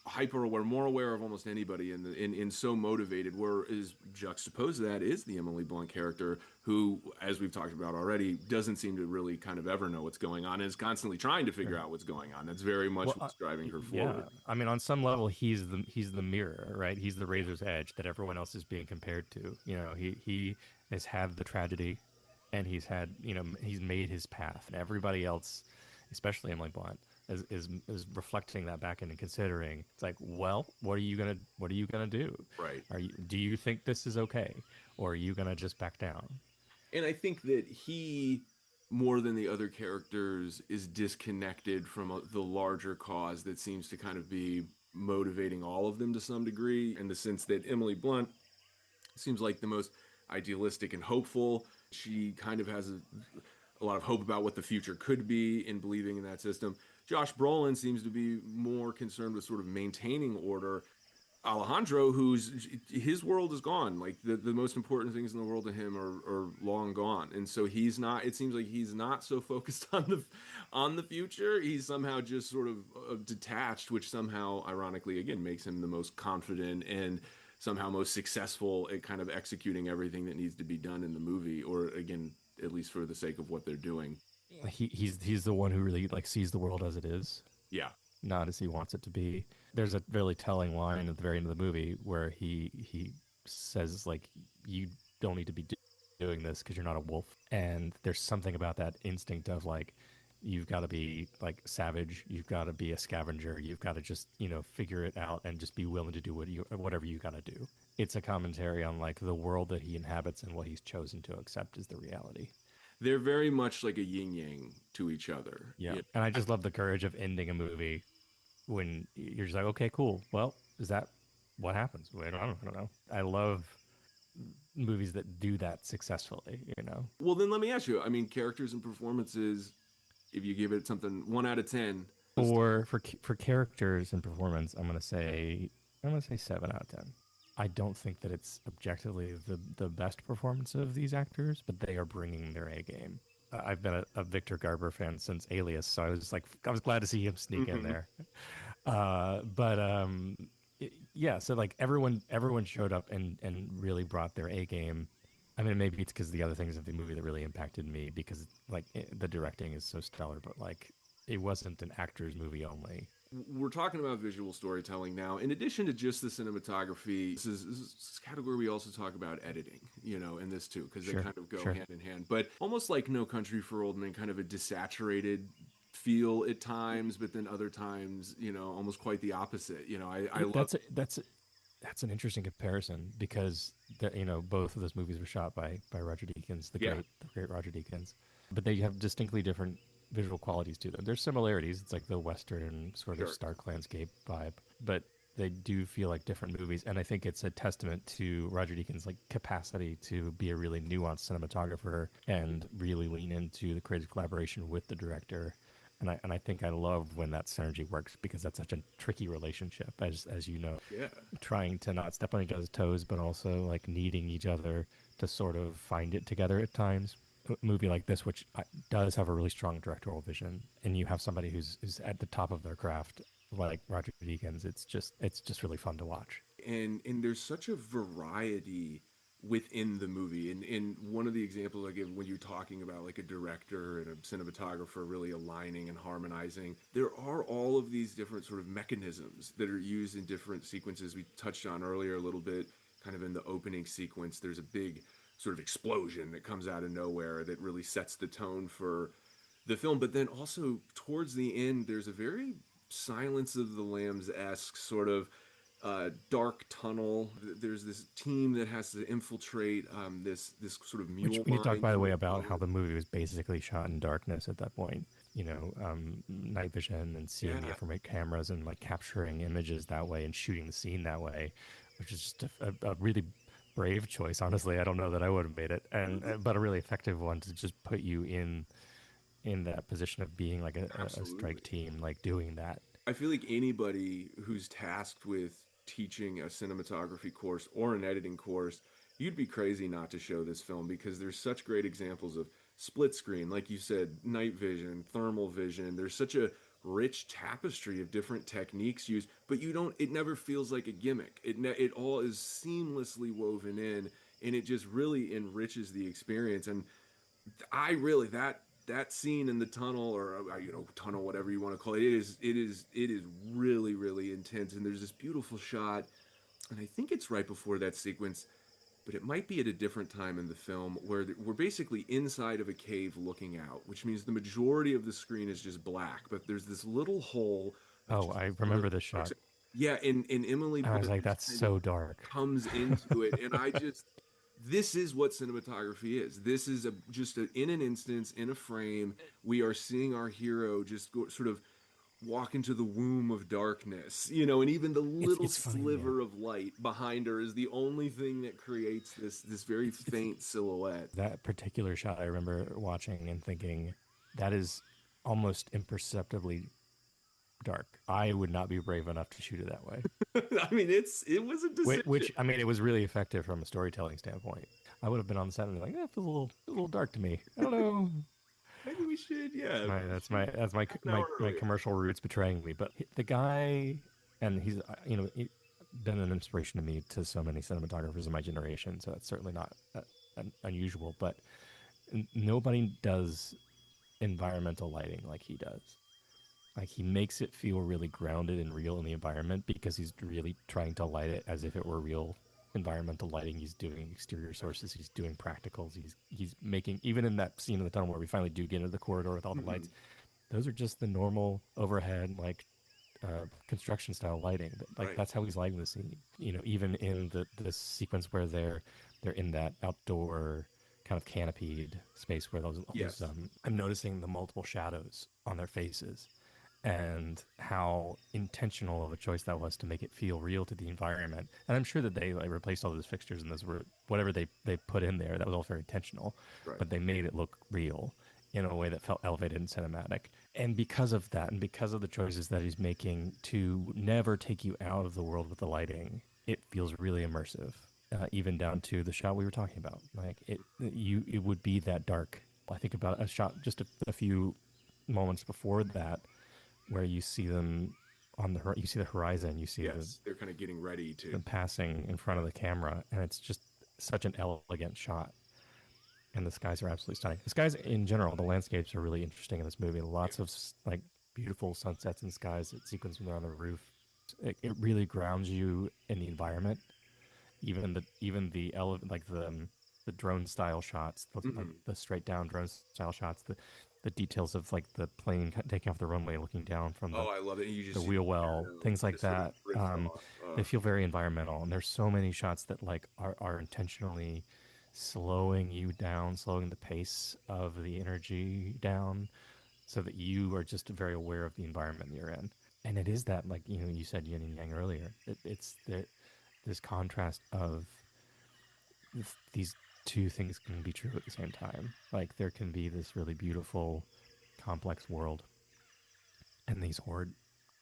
Speaker 1: hyper aware, more aware of almost anybody, in so motivated. Whereas juxtaposed to that is the Emily Blunt character, who, as we've talked about already, doesn't seem to really kind of ever know what's going on and is constantly trying to figure
Speaker 3: Sure.
Speaker 1: out what's going on. That's very much
Speaker 3: Well,
Speaker 1: what's driving her
Speaker 3: yeah.
Speaker 1: forward.
Speaker 3: I mean, on some level, he's the mirror, right? He's the razor's edge that everyone else is being compared to. He has had the tragedy, and he's made his path, and everybody else, especially Emily Blunt, is reflecting that back and considering. It's like, well, what are you gonna do?
Speaker 1: Right.
Speaker 3: Do you think this is okay, or are you gonna just back down?
Speaker 1: And I think that he, more than the other characters, is disconnected from the larger cause that seems to kind of be motivating all of them to some degree, in the sense that Emily Blunt seems like the most idealistic and hopeful. She kind of has a lot of hope about what the future could be in believing in that system. Josh Brolin seems to be more concerned with sort of maintaining order. Alejandro, who's his world is gone. Like the most important things in the world to him are long gone, and so he's not. It seems like he's not so focused on the future. He's somehow just sort of detached, which somehow, ironically, again, makes him the most confident and somehow most successful at kind of executing everything that needs to be done in the movie, or again, at least for the sake of what they're doing.
Speaker 3: He's the one who really like sees the world as it is,
Speaker 1: Yeah,
Speaker 3: not as he wants it to be. There's a really telling line at the very end of the movie where he says like, you don't need to be doing this because you're not a wolf. And there's something about that instinct of like, you've got to be like savage, you've got to be a scavenger, you've got to just figure it out and just be willing to do whatever you got to do. It's a commentary on like the world that he inhabits and what he's chosen to accept is the reality.
Speaker 1: they're very much like a yin yang to each other.
Speaker 3: Yeah, and I just love the courage of ending a movie when you're just like, okay, cool. Well, is that what happens? I don't know. I love movies that do that successfully.
Speaker 1: Well, then let me ask you. I mean, characters and performances. If you give it something 1 out of 10,
Speaker 3: For characters and performance, I'm gonna say 7 out of 10. I don't think that it's objectively the best performance of these actors, but they are bringing their A game. I've been a Victor Garber fan since Alias, so I was glad to see him sneak in
Speaker 1: Mhm.
Speaker 3: there. But yeah, so like everyone showed up and really brought their A game. I mean, maybe it's because the other things of the movie that really impacted me because like the directing is so stellar, but like it wasn't an actor's movie only.
Speaker 1: We're talking about visual storytelling now. In addition to just the cinematography, this is a category we also talk about editing, in this too, because they
Speaker 3: Sure,
Speaker 1: kind of go
Speaker 3: sure.
Speaker 1: hand in hand. But almost like No Country for Old Men, kind of a desaturated feel at times, but then other times, almost quite the opposite. I love.
Speaker 3: That's an interesting comparison because both of those movies were shot by Roger Deakins,
Speaker 1: Yeah,
Speaker 3: the great Roger Deakins, but they have distinctly different visual qualities to them. There's similarities. It's like the Western sort of
Speaker 1: sure.
Speaker 3: stark landscape vibe, but they do feel like different movies, and I think it's a testament to Roger Deakins' like capacity to be a really nuanced cinematographer and really lean into the creative collaboration with the director. And I think I love when that synergy works because that's such a tricky relationship, as you know,
Speaker 1: Yeah.
Speaker 3: trying to not step on each other's toes, but also like needing each other to sort of find it together at times. A movie like this, which does have a really strong directorial vision, and you have somebody who's at the top of their craft, like Roger Deakins, it's just really fun to watch.
Speaker 1: And there's such a variety within the movie. And one of the examples I give when you're talking about like a director and a cinematographer really aligning and harmonizing, there are all of these different sort of mechanisms that are used in different sequences. We touched on earlier a little bit, kind of in the opening sequence. There's a big sort of explosion that comes out of nowhere that really sets the tone for the film. But then also towards the end, there's a very Silence of the Lambs esque sort of dark tunnel. There's this team that has to infiltrate this sort of
Speaker 3: Which
Speaker 1: mule
Speaker 3: we need to talk,
Speaker 1: mine
Speaker 3: by the
Speaker 1: through
Speaker 3: way,
Speaker 1: a
Speaker 3: about how
Speaker 1: tunnel.
Speaker 3: the movie was basically shot in darkness at that point. Night vision and seeing the
Speaker 1: Yeah,
Speaker 3: infrared cameras and like capturing images that way and shooting the scene that way, which is just a really brave choice. Honestly, I don't know that I would have made it, and but a really effective one to just put you in that position of being like a
Speaker 1: absolutely.
Speaker 3: strike team, like doing that.
Speaker 1: I feel like anybody who's tasked with teaching a cinematography course or an editing course, you'd be crazy not to show this film because there's such great examples of split screen, like you said, night vision, thermal vision. There's such a rich tapestry of different techniques used, but you don't. It never feels like a gimmick. It all is seamlessly woven in, and it just really enriches the experience. And I really that scene in the tunnel or tunnel whatever you want to call it, it is really intense, and there's this beautiful shot, and I think it's right before that sequence, but it might be at a different time in the film where we're basically inside of a cave looking out, which means the majority of the screen is just black, but there's this little hole of
Speaker 3: Oh,
Speaker 1: just
Speaker 3: I
Speaker 1: color
Speaker 3: remember
Speaker 1: that
Speaker 3: this
Speaker 1: starts.
Speaker 3: shot.
Speaker 1: Yeah, and Emily
Speaker 3: I was
Speaker 1: Blunt
Speaker 3: like,
Speaker 1: just
Speaker 3: that's
Speaker 1: kind of
Speaker 3: so dark.
Speaker 1: comes into it, and I just this is what cinematography is. This is in an instance, in a frame, we are seeing our hero just go, sort of walk into the womb of darkness, and even the little
Speaker 3: It's funny, yeah.
Speaker 1: sliver of light behind her is the only thing that creates this very
Speaker 3: It's
Speaker 1: faint silhouette.
Speaker 3: that particular shot I remember watching and thinking that is almost imperceptibly dark. I would not be brave enough to shoot it that way.
Speaker 1: I mean, it was a decision.
Speaker 3: Which I mean, it was really effective from a storytelling standpoint. I would have been on the set and be like, that feels a little dark to me. I don't know.
Speaker 1: Maybe we should,
Speaker 3: That's
Speaker 1: yeah,
Speaker 3: my that's my that's my
Speaker 1: half an
Speaker 3: my
Speaker 1: hour
Speaker 3: my
Speaker 1: earlier.
Speaker 3: commercial roots betraying me. But the guy, and he's been an inspiration to me to so many cinematographers in my generation. So that's certainly not unusual. But nobody does environmental lighting like he does. Like he makes it feel really grounded and real in the environment because he's really trying to light it as if it were real environmental lighting. He's doing exterior sources, he's doing practicals, he's making, even in that scene in the tunnel where we finally do get into the corridor with all the
Speaker 1: Mhm.
Speaker 3: lights, those are just the normal overhead like construction style lighting. Like
Speaker 1: Right.
Speaker 3: that's how he's lighting the scene. Even in the sequence where they're in that outdoor kind of canopied space where those
Speaker 1: Yes.
Speaker 3: I'm noticing the multiple shadows on their faces and how intentional of a choice that was to make it feel real to the environment. And I'm sure that they like replaced all those fixtures and those were whatever they put in there. That was all very intentional,
Speaker 1: Right.
Speaker 3: but they made it look real in a way that felt elevated and cinematic. And because of that, and because of the choices that he's making to never take you out of the world with the lighting, it feels really immersive. Even down to the shot we were talking about, like it would be that dark. I think about a shot just a few moments before that where you see them you see the horizon, you see
Speaker 1: Yes, they're kind of getting ready to.
Speaker 3: them passing in front of the camera, and it's just such an elegant shot. And the skies are absolutely stunning. The skies in general, the landscapes are really interesting in this movie.
Speaker 1: Yeah.
Speaker 3: Lots of like beautiful sunsets and skies that sequence when they're on the roof. It really grounds you in the environment. Like the drone style shots, like
Speaker 1: Hmm.
Speaker 3: the straight down drone style shots, the details of like the plane taking off the runway, looking down from
Speaker 1: Oh, I love it. And you
Speaker 3: the
Speaker 1: just see the
Speaker 3: wheel well,
Speaker 1: shadow
Speaker 3: things like
Speaker 1: just sort of
Speaker 3: that.
Speaker 1: drift off.
Speaker 3: They feel very environmental, and there's so many shots that like are intentionally slowing you down, slowing the pace of the energy down, so that you are just very aware of the environment you're in. And it is that, like, you said yin and yang earlier. It's this contrast of these two things can be true at the same time. Like there can be this really beautiful, complex world, and these horrid,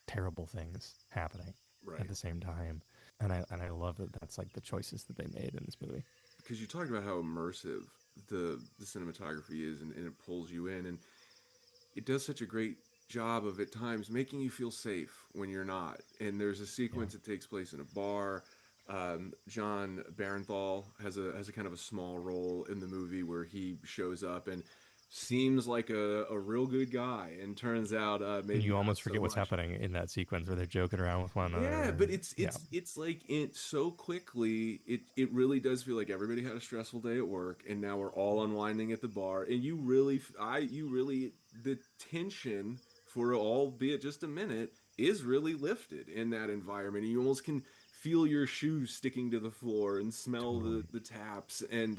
Speaker 3: terrible things happening at
Speaker 1: Right.
Speaker 3: the same time. And I love that that's like the choices that they made in this movie.
Speaker 1: Because you talked about how immersive the cinematography is, and it pulls you in, and it does such a great job of at times making you feel safe when you're not. And there's a
Speaker 3: Yeah.
Speaker 1: sequence that takes place in a bar. John Barenthal has a kind of a small role in the movie where he shows up and seems like a real good guy, and turns out
Speaker 3: And
Speaker 1: maybe
Speaker 3: you
Speaker 1: not
Speaker 3: almost
Speaker 1: so
Speaker 3: forget what's
Speaker 1: much.
Speaker 3: happening in that sequence where they're joking around with one
Speaker 1: Yeah,
Speaker 3: another.
Speaker 1: but
Speaker 3: And
Speaker 1: it's
Speaker 3: yeah,
Speaker 1: it's it's like it so quickly. It really does feel like everybody had a stressful day at work, and now we're all unwinding at the bar. And you really the tension for albeit just a minute is really lifted in that environment. And you almost can feel your shoes sticking to the floor and smell the
Speaker 3: totally,
Speaker 1: the taps, and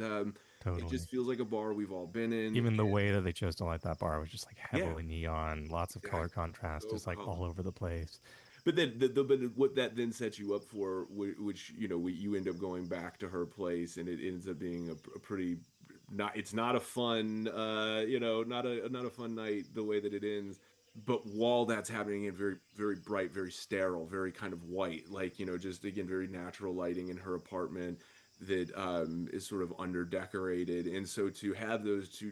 Speaker 1: it just
Speaker 3: totally.
Speaker 1: feels like a bar we've all been in.
Speaker 3: Even the
Speaker 1: And
Speaker 3: way that they chose to light that bar was just like
Speaker 1: yeah,
Speaker 3: heavily neon, lots of color
Speaker 1: exactly.
Speaker 3: contrast,
Speaker 1: So
Speaker 3: just like all over the place.
Speaker 1: but then, but what that then sets you up for, which you end up going back to her place, and it ends up being a pretty not. It's not a fun, not a fun night the way that it ends. But while that's happening, in very very bright, very sterile, very kind of white, like just again very natural lighting in her apartment that is sort of under decorated, and so to have those two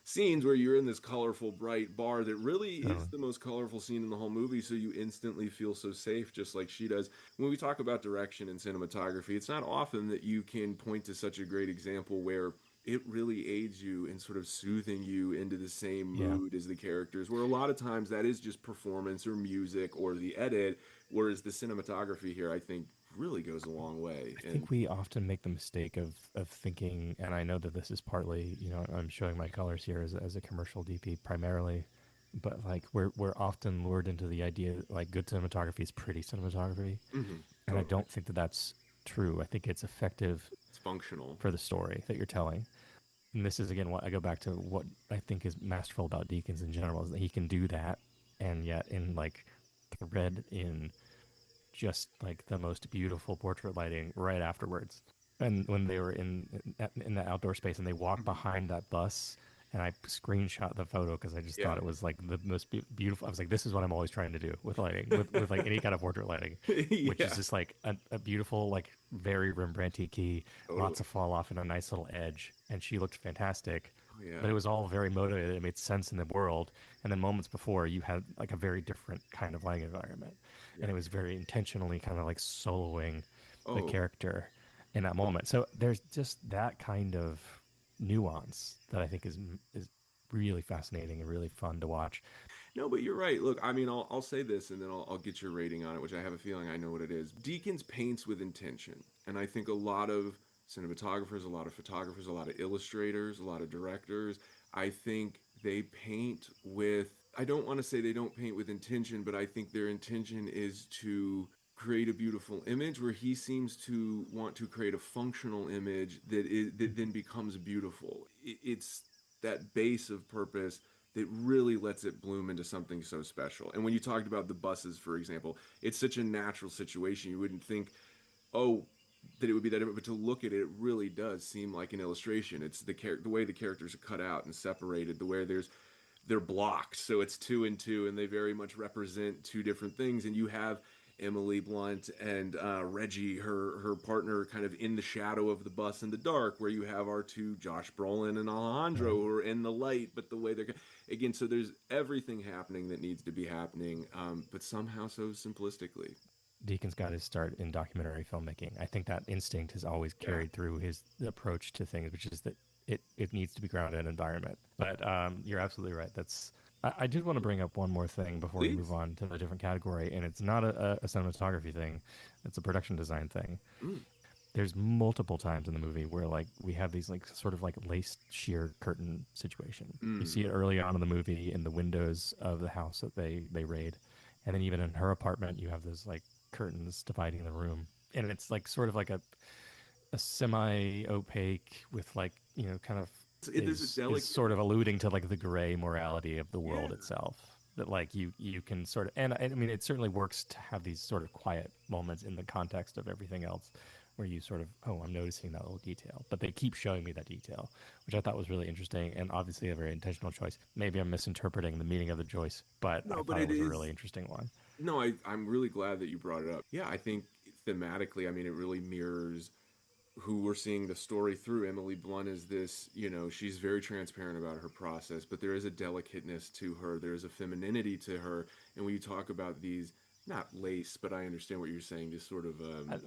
Speaker 1: scenes where you're in this colorful, bright bar that really is
Speaker 3: Totally.
Speaker 1: the most colorful scene in the whole movie, so you instantly feel so safe, just like she does. When we talk about direction and cinematography, it's not often that you can point to such a great example where it really aids you in sort of soothing you into the same
Speaker 3: Yeah.
Speaker 1: mood as the characters, where a lot of times that is just performance or music or the edit, whereas the cinematography here, I think, really goes a long way.
Speaker 3: I
Speaker 1: And
Speaker 3: think we often make the mistake of thinking, and I know that this is partly, I'm showing my colors here as a commercial DP primarily, but like we're often lured into the idea that, like, good cinematography is pretty cinematography, and I
Speaker 1: totally,
Speaker 3: don't think that that's true. I think it's effective
Speaker 1: it's functional.
Speaker 3: for the story that you're telling. And this is again what I go back to what I think is masterful about Deakins in general is that he can do that, and yet in like thread in just like the most beautiful portrait lighting right afterwards. And when they were in the outdoor space and they walked
Speaker 1: Mhm.
Speaker 3: behind that bus, and I screenshot the photo because I just thought
Speaker 1: Yeah.
Speaker 3: it was like the most beautiful. I was like, this is what I'm always trying to do with lighting, with like any kind of portrait lighting, which is
Speaker 1: Yeah,
Speaker 3: just like a beautiful, like very Rembrandty key, lots
Speaker 1: totally.
Speaker 3: of fall off and a nice little edge. And she looked fantastic,
Speaker 1: Oh yeah.
Speaker 3: but it was all very motivated. It made sense in the world. And then moments before, you had like a very different kind of lighting environment,
Speaker 1: Yeah.
Speaker 3: and it was very intentionally kind of like soloing the
Speaker 1: Oh,
Speaker 3: character in that moment. So there's just that kind of nuance that I think is really fascinating and really fun to watch.
Speaker 1: no, but you're right. Look, I mean, I'll say this, and then I'll get your rating on it, which I have a feeling I know what it is. Deakins paints with intention, and I think a lot of cinematographers, a lot of photographers, a lot of illustrators, a lot of directors, I think they paint with. I don't want to say they don't paint with intention, but I think their intention is to create a beautiful image, where he seems to want to create a functional image that then becomes beautiful. It's that base of purpose that really lets it bloom into something so special. And when you talked about the buses, for example, it's such a natural situation. You wouldn't think, oh, that it would be that, but to look at it, it really does seem like an illustration. It's the way the characters are cut out and separated, the way they're blocked, so it's two and two, and they very much represent two different things. And you have Emily Blunt and Reggie, her partner, kind of in the shadow of the bus in the dark, where you have our two, Josh Brolin and Alejandro,
Speaker 3: Right.
Speaker 1: who are in the light, but the way they're again. So there's everything happening that needs to be happening, but somehow so simplistically.
Speaker 3: Deacon's got his start in documentary filmmaking. I think that instinct has always
Speaker 1: Yeah,
Speaker 3: carried through his approach to things, which is that it needs to be grounded in environment. But you're absolutely right. I did want to bring up one more thing before we move
Speaker 1: please.
Speaker 3: on to a different category, and it's not a cinematography thing; it's a production design thing.
Speaker 1: Mm,
Speaker 3: There's multiple times in the movie where like we have these like sort of like lace sheer curtain situation. You
Speaker 1: mm.
Speaker 3: see it early on in the movie in the windows of the house that they raid, and then even in her apartment you have those like curtains dividing the room, and it's like sort of like a semi opaque with like kind of
Speaker 1: There's a
Speaker 3: is
Speaker 1: delicate.
Speaker 3: sort of alluding to like the gray morality of the
Speaker 1: Yeah,
Speaker 3: world itself. that like you can sort of, and I mean it certainly works to have these sort of quiet moments in the context of everything else where you sort of, oh, I'm noticing that little detail, but they keep showing me that detail, which I thought was really interesting and obviously a very intentional choice. Maybe I'm misinterpreting the meaning of the choice, but I
Speaker 1: No, but
Speaker 3: thought it
Speaker 1: it
Speaker 3: was a really
Speaker 1: is.
Speaker 3: interesting one.
Speaker 1: No, I'm really glad that you brought it up. Yeah, I think thematically, I mean, it really mirrors who we're seeing the story through. Emily Blunt is this, she's very transparent about her process, but there is a delicateness to her. There's a femininity to her. And when you talk about these, not lace, but I understand what you're saying, this sort of,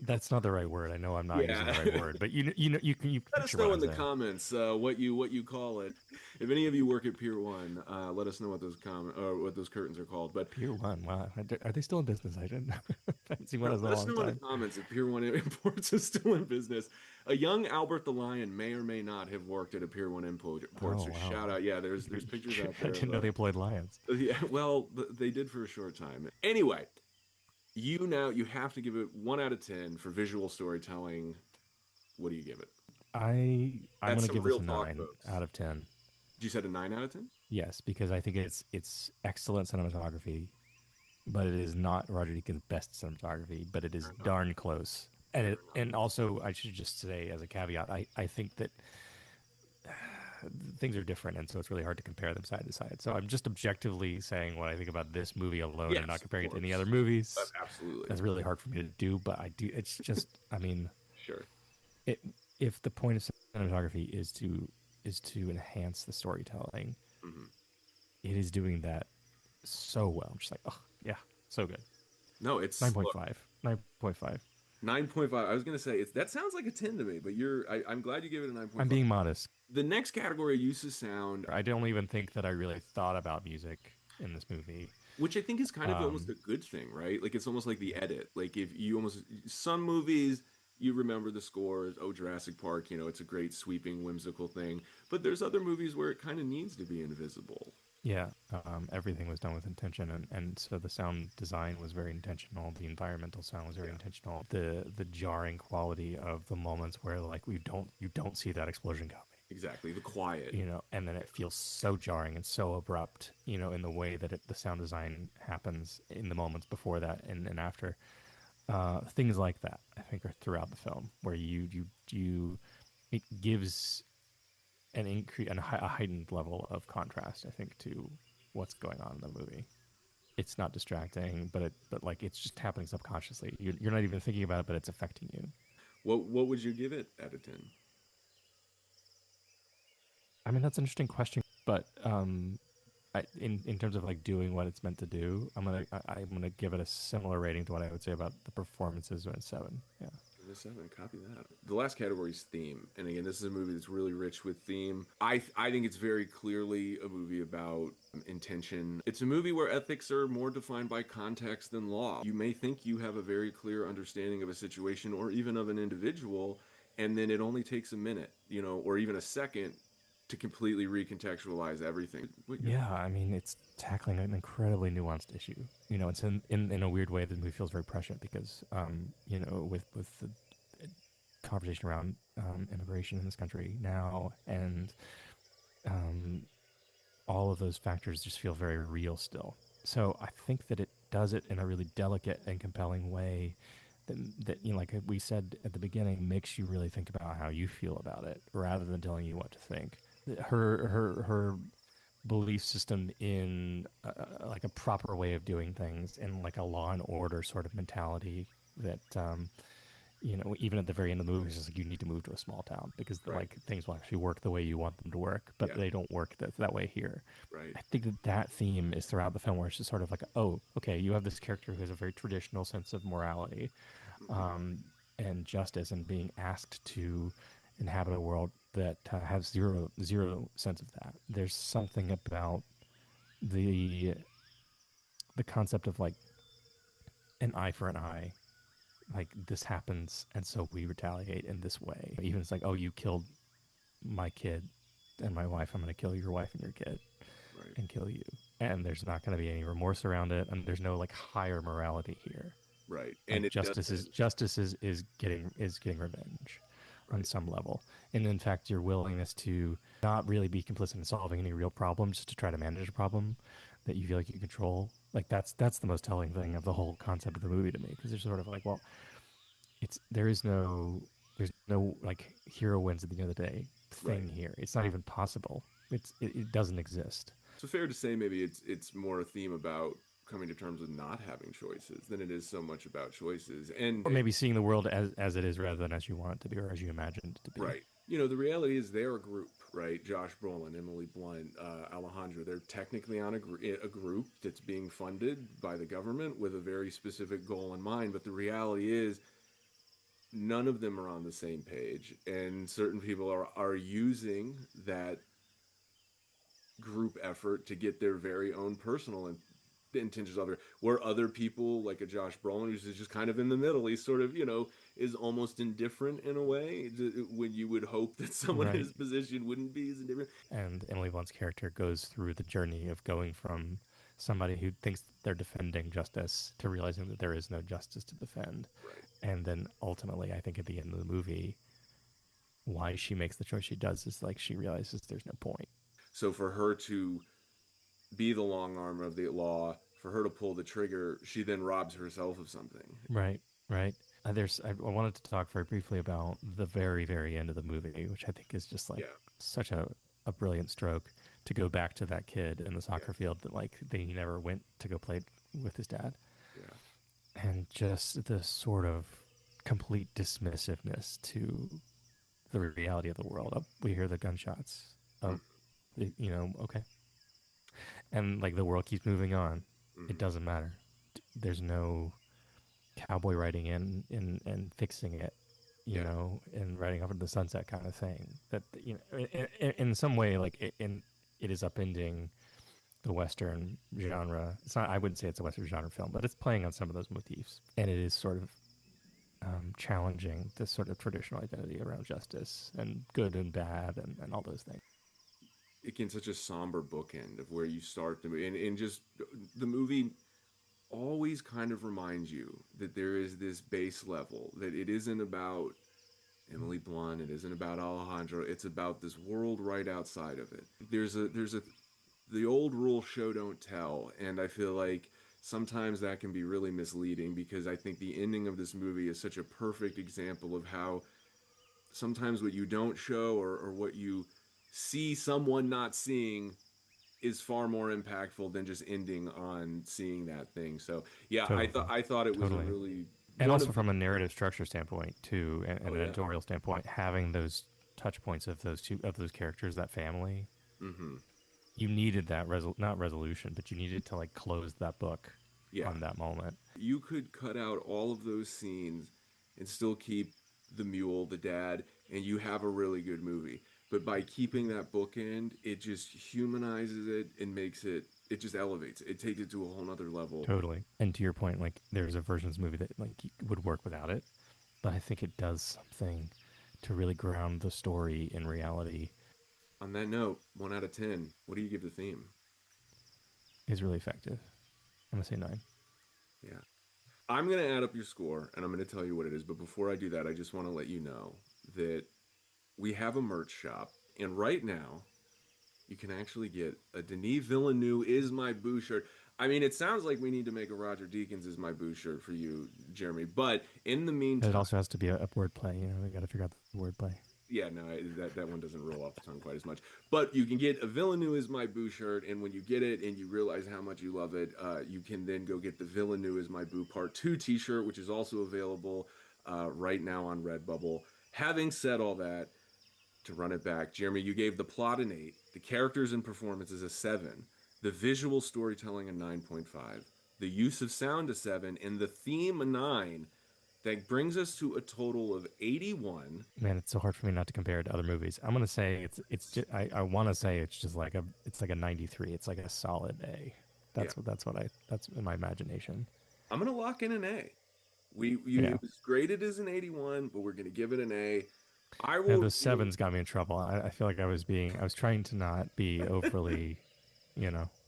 Speaker 3: That's not the right word. I know I'm not using
Speaker 1: yeah.
Speaker 3: the right word, but you can
Speaker 1: Let us
Speaker 3: picture what
Speaker 1: know
Speaker 3: I'm
Speaker 1: in the
Speaker 3: saying.
Speaker 1: comments what you call it. If any of you work at Pier One, let us know what those comment or what those curtains are called. But
Speaker 3: Pier One, wow, are they still in business? I didn't. I haven't seen one
Speaker 1: no,
Speaker 3: of those in
Speaker 1: let
Speaker 3: a
Speaker 1: us
Speaker 3: long
Speaker 1: know in the
Speaker 3: time.
Speaker 1: comments if Pier One Imports is still in business. A young Albert the Lion may or may not have worked at a Pier One Import.
Speaker 3: Oh
Speaker 1: So
Speaker 3: wow,
Speaker 1: shout out, yeah. There's pictures out
Speaker 3: I
Speaker 1: there
Speaker 3: didn't
Speaker 1: of
Speaker 3: know they employed lions.
Speaker 1: yeah. Well, they did for a short time. Anyway, you have to give it 1 out of 10 for visual storytelling. What do you give it?
Speaker 3: I'm
Speaker 1: That's
Speaker 3: gonna
Speaker 1: some
Speaker 3: give this
Speaker 1: real
Speaker 3: a
Speaker 1: talk,
Speaker 3: 9 out of 10.
Speaker 1: You said a 9 out of 10?
Speaker 3: Yes, because I think it's excellent cinematography, but it is not Roger Deakins' best cinematography, but it is
Speaker 1: Fair enough.
Speaker 3: darn close.
Speaker 1: Fair enough.
Speaker 3: And also I should just say as a caveat, I think that things are different, and so it's really hard to compare them side to side. So I'm just objectively saying what I think about this movie alone, and not
Speaker 1: Yes, of
Speaker 3: comparing it to any other
Speaker 1: course.
Speaker 3: movies.
Speaker 1: Absolutely.
Speaker 3: That's really hard for me to do, but I do. It's just, I mean,
Speaker 1: Sure.
Speaker 3: it, if the point of cinematography is to enhance the storytelling,
Speaker 1: Hmm.
Speaker 3: it is doing that so well. I'm just like, oh yeah, so good.
Speaker 1: No, it's look,
Speaker 3: 9.5. 9.5.
Speaker 1: 9.5. I was gonna say that sounds like a 10 to me, but I'm glad you gave it a
Speaker 3: I'm
Speaker 1: 9.5.
Speaker 3: being modest.
Speaker 1: The next category, use of sound,
Speaker 3: I don't even think that I really thought about music in this movie.
Speaker 1: which I think is kind of almost
Speaker 3: Um,
Speaker 1: a good thing, right? Like it's almost like the edit. Like if you almost some movies you remember the scores, oh Jurassic Park, it's a great sweeping whimsical thing, but there's other movies where it kind of needs to be invisible.
Speaker 3: yeah, everything was done with intention, and so the sound design was very intentional. The environmental sound was very
Speaker 1: Yeah,
Speaker 3: intentional. The jarring quality of the moments where like you don't see that explosion coming,
Speaker 1: exactly. The quiet.
Speaker 3: and then it feels so jarring and so abrupt, in the way that the sound design happens in the moments before that and after. Things like that, I think, are throughout the film, where it gives an increase and a heightened level of contrast, I think, to what's going on in the movie. It's not distracting, but like it's just happening subconsciously. You're not even thinking about it, but it's affecting you.
Speaker 1: What would you give it out of 10?
Speaker 3: I mean, that's an interesting question, but in terms of like doing what it's meant to do, I'm gonna give it a similar rating to what I would say about the performances when it's 7. Yeah.
Speaker 1: Give it a 7. Copy that. The last category is theme, and again, this is a movie that's really rich with theme. I think it's very clearly a movie about intention. It's a movie where ethics are more defined by context than law. You may think you have a very clear understanding of a situation or even of an individual, and then it only takes a minute, or even a second to completely recontextualize everything. What you're
Speaker 3: Yeah, I mean, it's tackling an incredibly nuanced issue. It's in a weird way the movie feels very prescient because, with the conversation around immigration in this country now, and um, all of those factors just feel very real still. So I think that it does it in a really delicate and compelling way that like we said at the beginning, makes you really think about how you feel about it rather than telling you what to think. Her belief system in like a proper way of doing things and like a law and order sort of mentality that even at the very end of the movie, it's just like you need to move to a small town because
Speaker 1: right.
Speaker 3: like things will actually work the way you want them to work, but
Speaker 1: Yeah,
Speaker 3: they don't work that way here.
Speaker 1: right.
Speaker 3: I think that theme is throughout the film, where it's just sort of like, oh, okay, you have this character who has a very traditional sense of morality,
Speaker 1: Hmm.
Speaker 3: um, and justice, and being asked to inhabit a world that has zero sense of that. There's something about the the concept of like an eye for an eye, like this happens and so we retaliate in this way. Even it's like, oh, you killed my kid and my wife, I'm going to kill your wife and your kid
Speaker 1: Right.
Speaker 3: and kill you, and there's not going to be any remorse around it, and there's no like higher morality here.
Speaker 1: Right. And
Speaker 3: Like
Speaker 1: it doesn't.
Speaker 3: justice is getting revenge on
Speaker 1: Right.
Speaker 3: some level, and in fact your willingness to not really be complicit in solving any real problem, just to try to manage a problem, that you feel like you control. Like that's the most telling thing of the whole concept of the movie to me, because there's sort of like, well, it's there's no like hero wins at the end of the day
Speaker 1: Right.
Speaker 3: thing here. It's not even possible. It doesn't exist.
Speaker 1: So fair to say maybe it's more a theme about coming to terms with not having choices than it is so much about choices.
Speaker 3: Or maybe seeing the world as it is rather than as you want it to be or as you imagined it to be.
Speaker 1: Right. You know, the reality is they're a group, right? Josh Brolin, Emily Blunt, Alejandro. They're technically on a group that's being funded by the government with a very specific goal in mind. But the reality is none of them are on the same page. And certain people are using that group effort to get their very own personal intentions of it. Where other people, like a Josh Brolin, who's just kind of in the middle, he's sort of, is almost indifferent in a way when you would hope that someone in
Speaker 3: Right.
Speaker 1: his position wouldn't be as indifferent.
Speaker 3: And Emily Blunt's character goes through the journey of going from somebody who thinks they're defending justice to realizing that there is no justice to defend.
Speaker 1: Right.
Speaker 3: And then ultimately, I think at the end of the movie, why she makes the choice she does is like she realizes there's no point.
Speaker 1: So for her to be the long arm of the law, for her to pull the trigger, she then robs herself of something.
Speaker 3: Right, right. I wanted to talk very briefly about the very, very end of the movie, which I think is just like
Speaker 1: Yeah.
Speaker 3: such a brilliant stroke to go back to that kid in the
Speaker 1: Yeah.
Speaker 3: soccer field that like they never went to go play with his dad.
Speaker 1: Yeah.
Speaker 3: And just the sort of complete dismissiveness to the reality of the world. Oh, we hear the gunshots. Oh, okay. And like the world keeps moving on. It
Speaker 1: Mm-hmm.
Speaker 3: doesn't matter. There's no cowboy riding in and fixing it,
Speaker 1: Yeah.
Speaker 3: and riding off into the sunset kind of thing. That in some way, like it is upending the Western genre. It's not. I wouldn't say it's a Western genre film, but it's playing on some of those motifs, and it is sort of challenging this sort of traditional identity around justice and good and bad and all those things.
Speaker 1: Again, such a somber bookend of where you start the movie, and just the movie always kind of reminds you that there is this base level, that it isn't about Emily Blunt, it isn't about Alejandro, it's about this world right outside of it. There's a the old rule, show don't tell, and I feel like sometimes that can be really misleading, because I think the ending of this movie is such a perfect example of how sometimes what you don't show, or what you see someone not seeing, is far more impactful than just ending on seeing that thing. So yeah, I
Speaker 3: Totally,
Speaker 1: thought I thought it was a
Speaker 3: totally.
Speaker 1: really
Speaker 3: And
Speaker 1: one
Speaker 3: also
Speaker 1: of the
Speaker 3: from a narrative structure standpoint too, and
Speaker 1: oh
Speaker 3: an
Speaker 1: yeah.
Speaker 3: editorial standpoint, having those touch points of those characters, that family,
Speaker 1: Mm-hmm.
Speaker 3: you needed that not resolution, but you needed to like close that book
Speaker 1: Yeah.
Speaker 3: on that moment.
Speaker 1: You could cut out all of those scenes and still keep the mule, the dad, and you have a really good movie. But by keeping that bookend, it just humanizes it and makes it, it just elevates it. It takes it to a whole nother level.
Speaker 3: Totally. And to your point, like there's a version of this movie that like would work without it, but I think it does something to really ground the story in reality.
Speaker 1: On that note, 1 out of 10, what do you give the theme?
Speaker 3: Is really effective. I'm gonna say 9.
Speaker 1: Yeah. I'm going to add up your score and I'm going to tell you what it is. But before I do that, I just want to let you know that we have a merch shop. And right now, you can actually get a Denis Villeneuve Is My Boo shirt. I mean, it sounds like we need to make a Roger Deakins Is My Boo shirt for you, Jeremy. But in the
Speaker 3: But it
Speaker 1: meantime,
Speaker 3: also has to be a wordplay. We got to figure out the wordplay.
Speaker 1: yeah, no, that one doesn't roll off the tongue quite as much. But you can get a Villeneuve Is My Boo shirt, and when you get it and you realize how much you love it, you can then go get the Villeneuve Is My Boo Part 2 t-shirt, which is also available right now on Redbubble. Having said all that, to run it back, Jeremy, you gave the plot an 8, the characters and performances a 7, the visual storytelling a 9.5, the use of sound a 7, and the theme a 9. That brings us to a total of 81.
Speaker 3: Man, it's so hard for me not to compare it to other movies. I'm gonna say it's just, I want to say it's just like a 93. It's like a solid A.
Speaker 1: Yeah,
Speaker 3: That's in my imagination.
Speaker 1: I'm gonna lock in an A.
Speaker 3: Yeah.
Speaker 1: It was graded as an 81, but we're gonna give it an A. I
Speaker 3: Yeah,
Speaker 1: will,
Speaker 3: those sevens got me in trouble. I feel like I was trying to not be overly,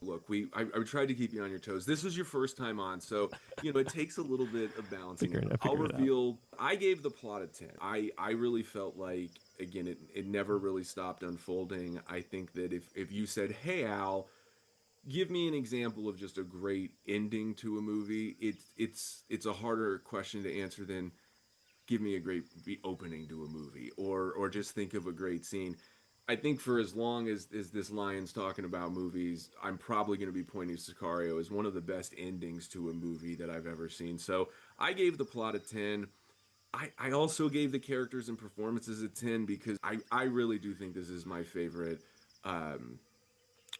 Speaker 1: look. I tried to keep you on your toes. This was your first time on, so it takes a little bit of balancing it. I'll
Speaker 3: figured it out.
Speaker 1: reveal. I gave the plot a 10. I really felt like, again, it never really stopped unfolding. I think that if you said, "Hey Al, Give me an example of just a great ending to a movie. It's a harder question to answer than give me a great opening to a movie, or just think of a great scene. I think for as long as this lion's talking about movies, I'm probably going to be pointing to Sicario as one of the best endings to a movie that I've ever seen. So I gave the plot a 10. I also gave the characters and performances a 10 because I really do think this is my favorite um,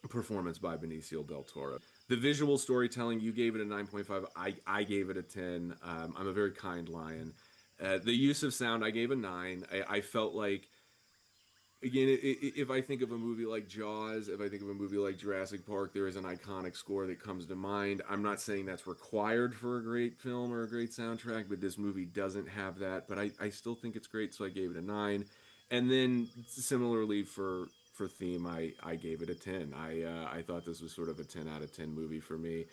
Speaker 1: performance by Benicio del Toro. The visual storytelling, you gave it a 9.5. I gave it a 10. I'm a very kind lion. The use of sound, I gave a 9. I felt like, again, if I think of a movie like Jaws, if I think of a movie like Jurassic Park, there is an iconic score that comes to mind. I'm not saying that's required for a great film or a great soundtrack, but this movie doesn't have that. But I still think it's great, so I gave it a 9. And then similarly for theme, I gave it a 10. I thought this was sort of a 10 out of 10 movie for me.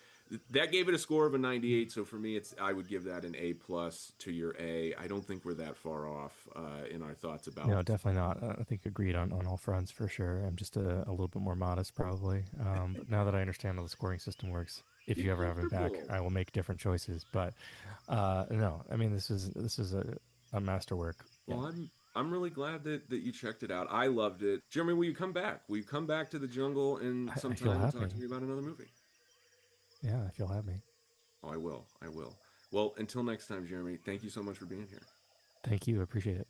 Speaker 1: That gave it a score of a 98, so for me, I would give that an A plus to your A. I don't think we're that far off in our thoughts about.
Speaker 3: No, definitely not. I think agreed on all fronts for sure. I'm just a little bit more modest probably. But now that I understand how the scoring system works, if
Speaker 1: Be
Speaker 3: you ever have me back,
Speaker 1: comfortable.
Speaker 3: I will make different choices. But no, I mean this is a masterwork. Yeah,
Speaker 1: Well, I'm really glad that you checked it out. I loved it. Jeremy, will you come back? Will you come back to the jungle and
Speaker 3: I feel
Speaker 1: sometime and talk to
Speaker 3: happy.
Speaker 1: me about another movie?
Speaker 3: Yeah, I feel happy.
Speaker 1: Oh, I will. I will. Well, until next time, Jeremy, thank you so much for being here.
Speaker 3: Thank you. Appreciate it.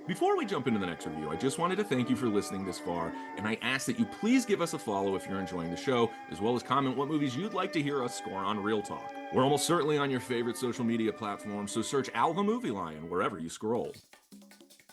Speaker 1: Before we jump into the next review, I just wanted to thank you for listening this far, and I ask that you please give us a follow if you're enjoying the show, as well as comment what movies you'd like to hear us score on Real Talk. We're almost certainly on your favorite social media platform, so search Al the Movie Lion wherever you scroll.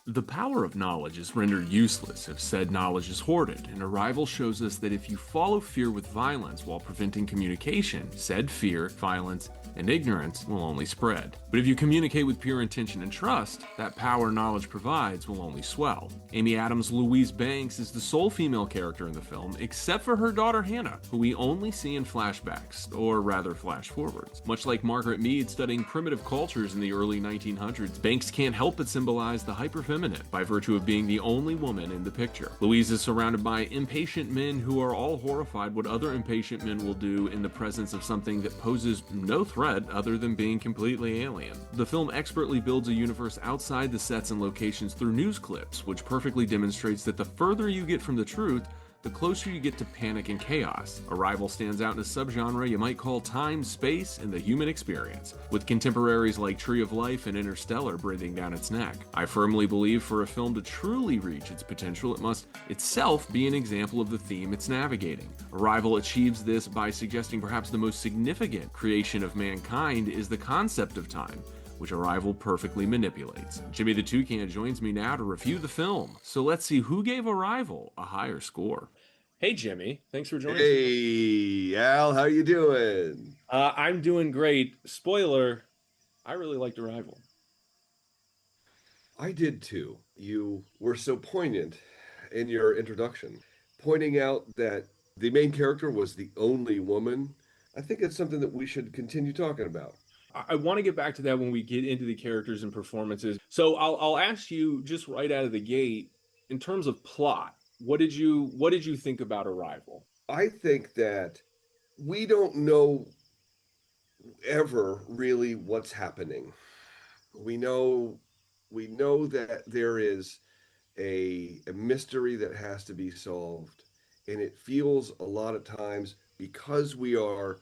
Speaker 1: The power of knowledge is rendered useless if said knowledge is hoarded, and Arrival shows us that if you follow fear with violence while preventing communication, said fear, violence, and ignorance will only spread. But if you communicate with pure intention and trust, that power knowledge provides will only swell. Amy Adams' Louise Banks is the sole female character in the film, except for her daughter Hannah, who we only see in flashbacks, or rather flash forwards. Much like Margaret Mead studying primitive cultures in the early 1900s, Banks can't help but symbolize the hyperfeminine by virtue of being the only woman in the picture. Louise is surrounded by impatient men who are all horrified what other impatient men will do in the presence of something that poses no threat other than being completely alien. The film expertly builds a universe outside the sets and locations through news clips, which perfectly demonstrates that the further you get from the truth, the closer you get to panic and chaos. Arrival stands out in a subgenre you might call time, space, and the human experience, with contemporaries like Tree of Life and Interstellar breathing down its neck. I firmly believe for a film to truly reach its potential, it must itself be an example of the theme it's navigating. Arrival achieves this by suggesting perhaps the most significant creation of mankind is the concept of time, which Arrival perfectly manipulates. Jimmy the Toucan joins me now to review the film. So let's see who gave Arrival a higher score. Hey Jimmy, thanks for joining us.
Speaker 4: Hey, Al, how you doing?
Speaker 1: I'm doing great. Spoiler, I really liked Arrival.
Speaker 4: I did too. You were so poignant in your introduction, pointing out that the main character was the only woman. I think it's something that we should continue talking about.
Speaker 1: I want to get back to that when we get into the characters and performances. So I'll ask you just right out of the gate, in terms of plot, what did you think about Arrival?
Speaker 4: I think that we don't know ever really what's happening. We know we know that there is a mystery that has to be solved, and it feels a lot of times because we are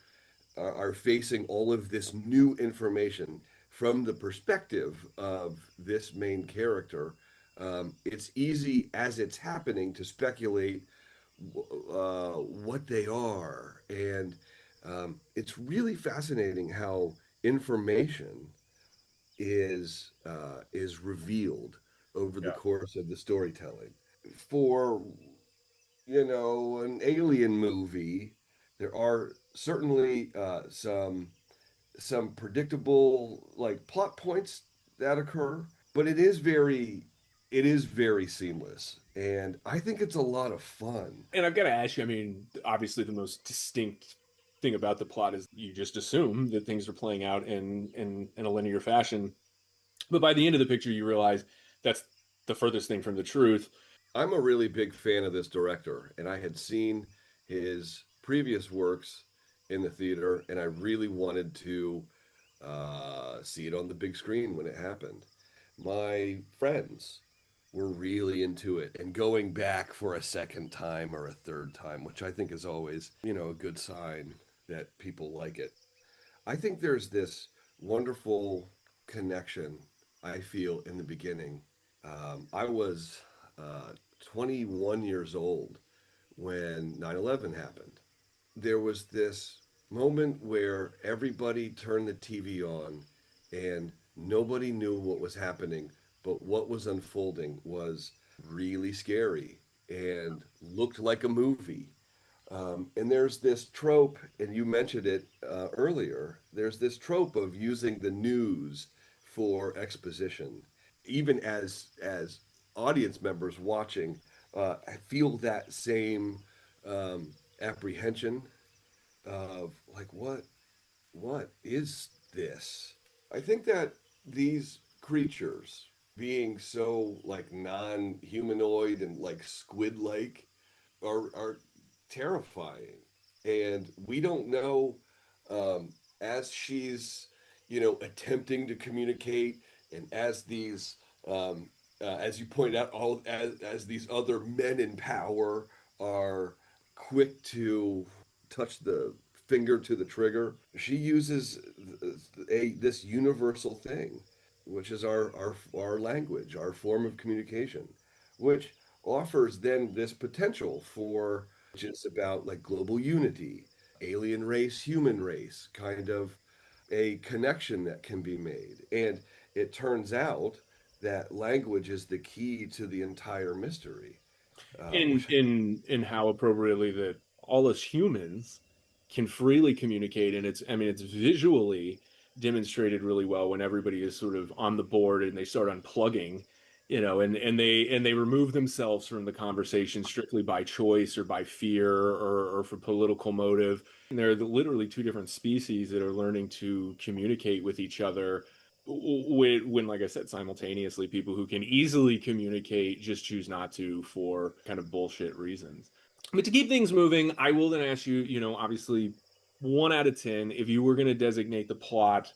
Speaker 4: facing all of this new information from the perspective of this main character. It's easy as it's happening to speculate what they are, and it's really fascinating how information is revealed over the
Speaker 1: Yeah.
Speaker 4: course of the storytelling. For an alien movie, there are certainly some predictable like plot points that occur, but it is very seamless, and I think it's a lot of fun.
Speaker 1: And I've got to ask you, I mean, obviously the most distinct thing about the plot is you just assume that things are playing out in a linear fashion. But by the end of the picture, you realize that's the furthest thing from the truth.
Speaker 4: I'm a really big fan of this director, and I had seen his previous works in the theater, and I really wanted to see it on the big screen when it happened. My friends were really into it and going back for a second time or a third time, which I think is always, a good sign that people like it. I think there's this wonderful connection I feel in the beginning. I was 21 years old when 9/11 happened. There was this moment where everybody turned the TV on and nobody knew what was happening, but what was unfolding was really scary and looked like a movie. And there's this trope, and you mentioned it earlier. There's this trope of using the news for exposition, even as audience members watching. I feel that same apprehension of like, what is this? I think that these creatures being so like non-humanoid and like squid-like are terrifying, and we don't know, as she's attempting to communicate, and as these as you pointed out, all as these other men in power are quick to touch the finger to the trigger, she uses a this universal thing, which is our language, our form of communication, which offers then this potential for, which is about like global unity, alien race, human race, kind of a connection that can be made. And it turns out that language is the key to the entire mystery,
Speaker 1: in
Speaker 4: which
Speaker 1: in how appropriately that all us humans can freely communicate, and it's visually demonstrated really well when everybody is sort of on the board and they start unplugging, and they remove themselves from the conversation strictly by choice or by fear or for political motive. And they're literally two different species that are learning to communicate with each other when, like I said, simultaneously, people who can easily communicate just choose not to for kind of bullshit reasons. But to keep things moving, I will then ask you, obviously, 1 out of 10, if you were going to designate the plot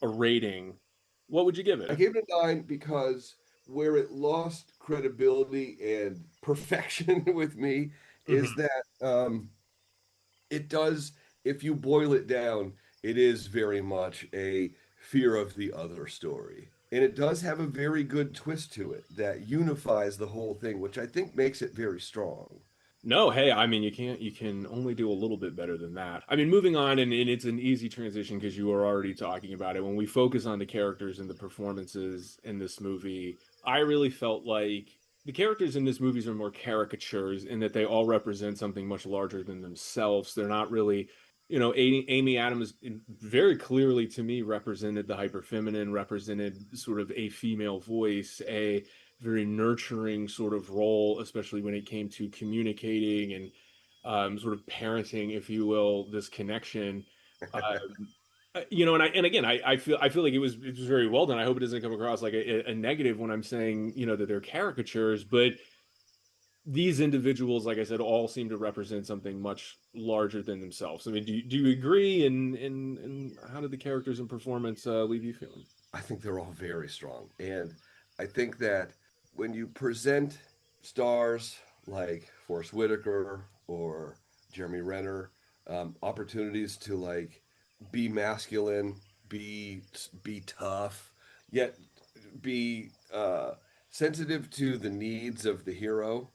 Speaker 1: a rating, what would you give
Speaker 4: I
Speaker 1: it?
Speaker 4: gave it a 9 because where it lost credibility and perfection with me is
Speaker 1: Mhm.
Speaker 4: that it does, if you boil it down, it is very much a fear of the other story. And it does have a very good twist to it that unifies the whole thing, which I think makes it very strong.
Speaker 1: No, hey, I mean, you can only do a little bit better than that. I mean, moving on, and it's an easy transition because you were already talking about it. When we focus on the characters and the performances in this movie, I really felt like the characters in this movie are more caricatures in that they all represent something much larger than themselves. They're not really, Amy Adams very clearly to me represented the hyper feminine, represented sort of a female voice, a very nurturing sort of role, especially when it came to communicating and sort of parenting, if you will, this connection. And again, I feel like it was very well done. I hope it doesn't come across like a negative when I'm saying that they're caricatures, but these individuals, like I said, all seem to represent something much larger than themselves. I mean, do you agree? And how did the characters and performance leave you feeling?
Speaker 4: I think they're all very strong. And I think that when you present stars like Forrest Whitaker or Jeremy Renner, opportunities to like be masculine, be tough, yet be sensitive to the needs of the hero.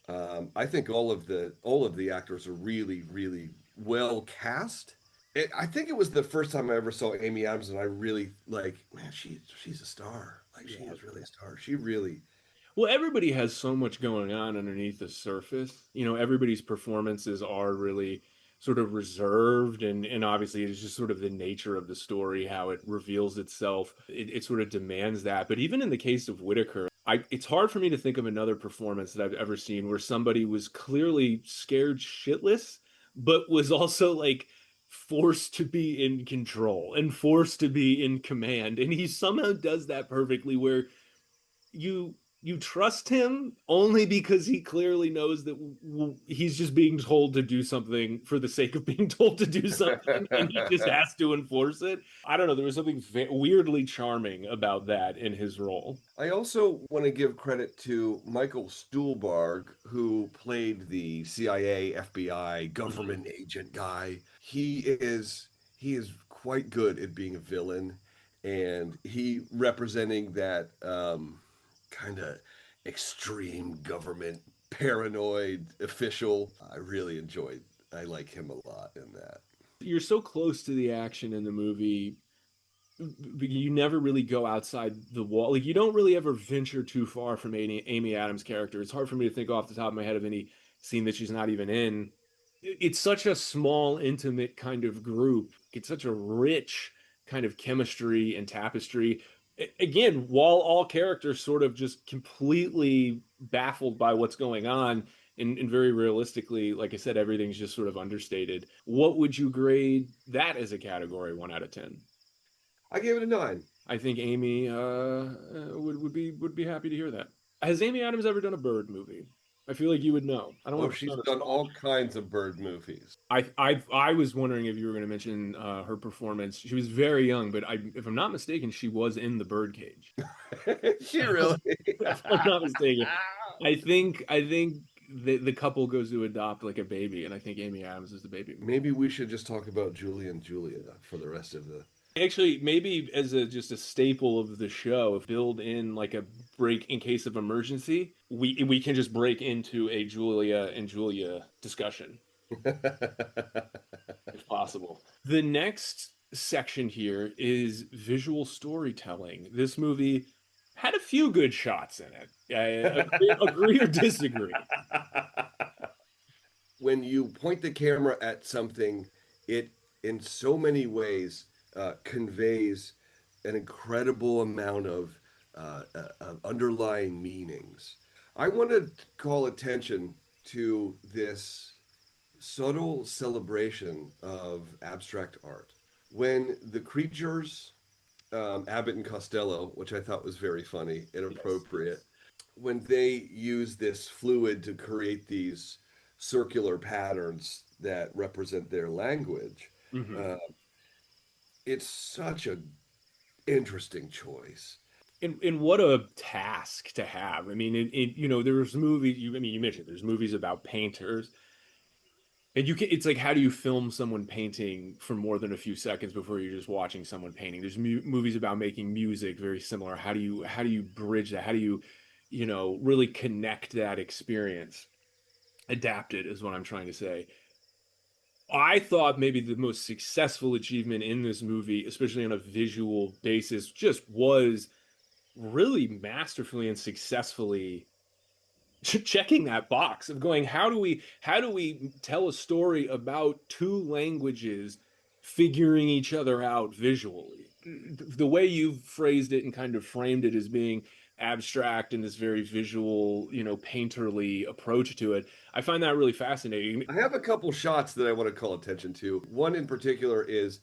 Speaker 4: I think all of the actors are really, really well cast. I think it was the first time I ever saw Amy Adams, and I really like, man, she's a star. Like she
Speaker 1: Yeah.
Speaker 4: is really a star. She really,
Speaker 1: Well, everybody has so much going on underneath the surface. Everybody's performances are really sort of reserved, and obviously it's just sort of the nature of the story, how it reveals itself. It sort of demands that. But even in the case of Whitaker, it's hard for me to think of another performance that I've ever seen where somebody was clearly scared shitless, but was also like forced to be in control and forced to be in command. And he somehow does that perfectly where you you trust him only because he clearly knows that he's just being told to do something for the sake of being told to do something, and he just has to enforce it. I don't know. There was something weirdly charming about that in his role.
Speaker 4: I also want to give credit to Michael Stuhlbarg, who played the CIA, FBI, government agent guy. He is quite good at being a villain, and he representing that kind of extreme government paranoid official. I really enjoyed. I like him a lot in that.
Speaker 1: You're so close to the action in the movie, you never really go outside the wall. Like you don't really ever venture too far from Amy Adams' character. It's hard for me to think off the top of my head of any scene that she's not even in. It's such a small, intimate kind of group. It's such a rich kind of chemistry and tapestry. Again, while all characters sort of just completely baffled by what's going on, and very realistically, like I said, everything's just sort of understated. What would you grade that as a category, 1 out of 10?
Speaker 4: I gave it a 9.
Speaker 1: I think Amy would be happy to hear that. Has Amy Adams ever done a Bird movie? I feel like you would know. I don't
Speaker 4: Oh,
Speaker 1: want to
Speaker 4: she's
Speaker 1: put on the
Speaker 4: done
Speaker 1: spot.
Speaker 4: all kinds of bird movies.
Speaker 1: I was wondering if you were going to mention her performance. She was very young, but if I'm not mistaken, she was in the Birdcage.
Speaker 4: She really.
Speaker 1: If I'm not mistaken, I think the couple goes to adopt like a baby, and I think Amy Adams is the baby.
Speaker 4: Maybe we should just talk about Julie and Julia for the rest of the.
Speaker 1: Actually, maybe as a just a staple of the show, if build in like a break in case of emergency, we can just break into a Julia and Julia discussion if possible. The next section here is visual storytelling. This movie had a few good shots in it. Agree or disagree?
Speaker 4: When you point the camera at something, it in so many ways conveys an incredible amount of underlying meanings. I want to call attention to this subtle celebration of abstract art. When the creatures, Abbott and Costello, which I thought was very funny and
Speaker 1: Yes.
Speaker 4: appropriate, when they use this fluid to create these circular patterns that represent their language,
Speaker 1: Hmm.
Speaker 4: uh, it's such a interesting choice.
Speaker 1: And what a task to have. I mean, there's movies. You mentioned there's movies about painters, and you can. It's like, how do you film someone painting for more than a few seconds before you're just watching someone painting? There's movies about making music, very similar. How do you bridge that? How do you really connect that experience? Adapt it is what I'm trying to say. I thought maybe the most successful achievement in this movie, especially on a visual basis, just was really masterfully and successfully checking that box of going, how do we tell a story about two languages figuring each other out visually? The way you've phrased it and kind of framed it as being abstract and this very visual, painterly approach to it, I find that really fascinating.
Speaker 4: I have a couple shots that I want to call attention to. One in particular is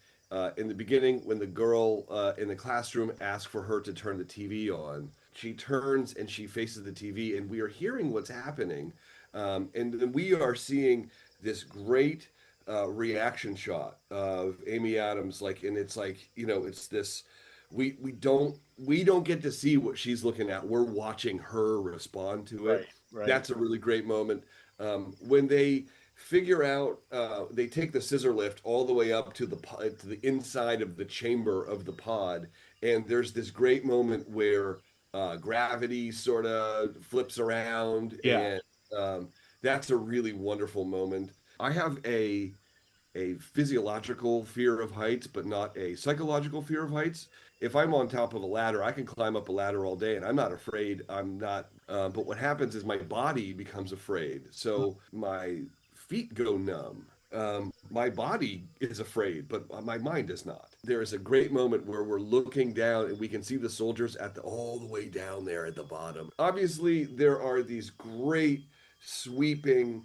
Speaker 4: in the beginning when the girl in the classroom asks for her to turn the TV on. She turns and she faces the TV, and we are hearing what's happening. And then we are seeing this great reaction shot of Amy Adams, like, and it's like, it's this. We don't get to see what she's looking at. We're watching her respond to it.
Speaker 1: Right, right.
Speaker 4: That's a really great moment. When they figure out, they take the scissor lift all the way up to the inside of the chamber of the pod, and there's this great moment where gravity sort of flips around,
Speaker 1: Yeah.
Speaker 4: and that's a really wonderful moment. I have a physiological fear of heights, but not a psychological fear of heights. If I'm on top of a ladder, I can climb up a ladder all day and I'm not afraid. I'm not, but what happens is my body becomes afraid. So my feet go numb. My body is afraid, but my mind is not. There is a great moment where we're looking down and we can see the soldiers all the way down there at the bottom. Obviously, there are these great sweeping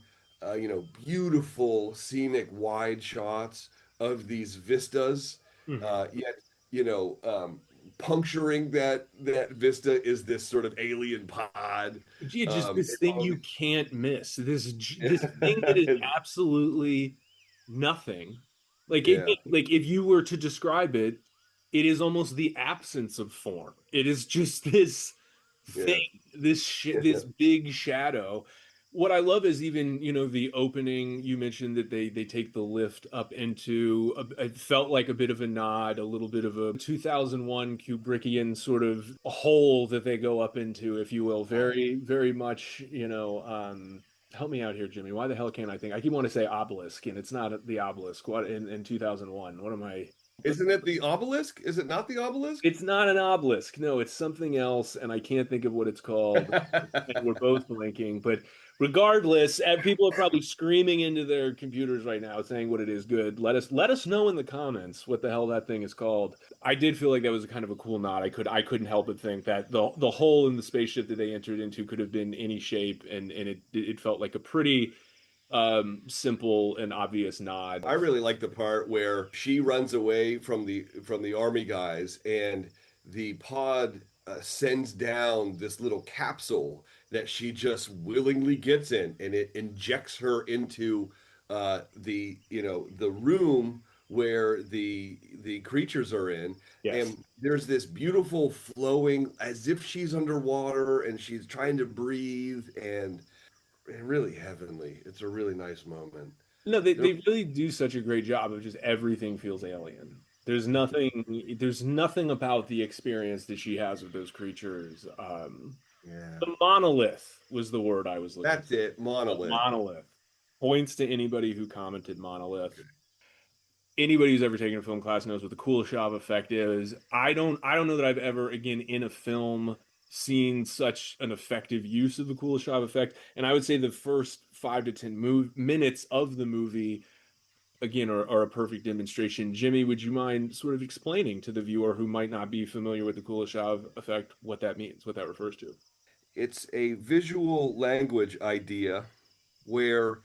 Speaker 4: beautiful scenic wide shots of these vistas.
Speaker 1: Mhm.
Speaker 4: Yet, you know, um, puncturing that vista is this sort of alien pod.
Speaker 1: Yeah, just this
Speaker 4: And
Speaker 1: thing
Speaker 4: all
Speaker 1: you can't miss. This thing that is
Speaker 4: the-
Speaker 1: absolutely nothing.
Speaker 4: yeah,
Speaker 1: Like if you were to describe it, it is almost the absence of form. It is just this thing,
Speaker 4: yeah,
Speaker 1: this big shadow. What I love is even, the opening, you mentioned that they take the lift up into it felt like a bit of a nod, a little bit of a 2001 Kubrickian sort of hole that they go up into, if you will. Very, very much, help me out here, Jimmy. Why the hell can't I think? I keep wanting to say obelisk, and it's not the obelisk. What in 2001? What am I?
Speaker 4: isn't it the obelisk? Is it not the obelisk?
Speaker 1: It's not an obelisk. No, it's something else, and I can't think of what it's called. And we're both blinking. But regardless, people are probably screaming into their computers right now, saying what it is. Good. Let us know in the comments what the hell that thing is called. I did feel like that was a kind of a cool nod. I couldn't help but think that the hole in the spaceship that they entered into could have been any shape, and it felt like a pretty simple and obvious nod.
Speaker 4: I really like the part where she runs away from the army guys, and the pod sends down this little capsule that she just willingly gets in, and it injects her into the room where the creatures are in.
Speaker 1: Yes.
Speaker 4: And there's this beautiful flowing, as if she's underwater and she's trying to breathe, and really heavenly. It's a really nice moment.
Speaker 1: No, they,
Speaker 4: There
Speaker 1: they really do such a great job of just everything feels alien. There's nothing about the experience that she has with those creatures.
Speaker 4: Yeah.
Speaker 1: The monolith was the word I was looking
Speaker 4: That's
Speaker 1: for.
Speaker 4: it,
Speaker 1: The
Speaker 4: monolith.
Speaker 1: monolith points to anybody who commented monolith. Anybody who's ever taken a film class knows what the Kuleshov effect is. I don't know that I've ever, again, in a film seen such an effective use of the Kuleshov effect. And I would say the first 5 to 10 minutes of the movie, again, are a perfect demonstration. Jimmy, would you mind sort of explaining to the viewer who might not be familiar with the Kuleshov effect what that means, what that refers to?
Speaker 4: It's a visual language idea where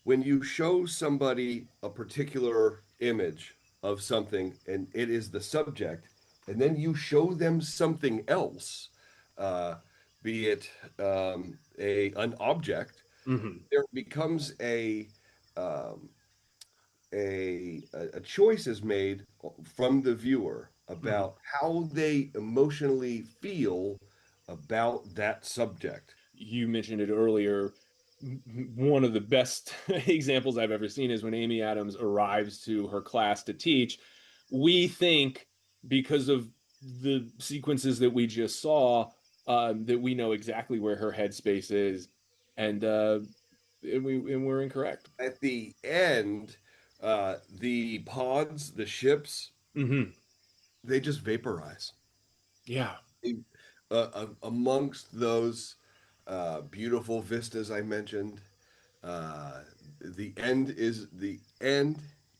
Speaker 4: when you show somebody a particular image of something and it is the subject, and then you show them something else, uh, be it an object,
Speaker 1: Hmm.
Speaker 4: there becomes um, a choice is made from the viewer
Speaker 1: Hmm.
Speaker 4: about how they emotionally feel about that subject.
Speaker 1: You mentioned it earlier. One of the best examples I've ever seen is when Amy Adams arrives to her class to teach. We think, because of the sequences that we just saw, that we know exactly where her headspace is, and we're incorrect.
Speaker 4: At the end, the pods, the ships,
Speaker 1: Hmm.
Speaker 4: they just vaporize.
Speaker 1: Yeah.
Speaker 4: Amongst those beautiful vistas I mentioned, uh, the end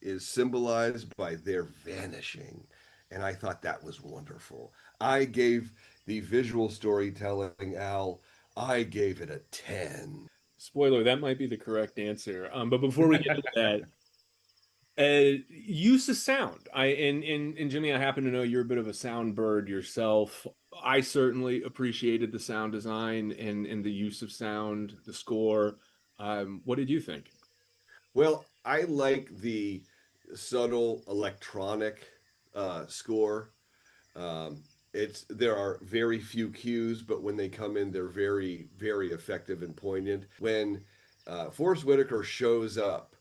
Speaker 4: is symbolized by their vanishing, and I thought that was wonderful. I gave the visual storytelling, Al, I gave it a 10.
Speaker 1: Spoiler, that might be the correct answer. But before we get to that, use of sound. And Jimmy, I happen to know you're a bit of a sound bird yourself. I certainly appreciated the sound design and the use of sound, the score. What did you think?
Speaker 4: Well, I like the subtle electronic score. Um, it's there are very few cues, but when they come in, they're very, very effective and poignant. When Forrest Whitaker shows up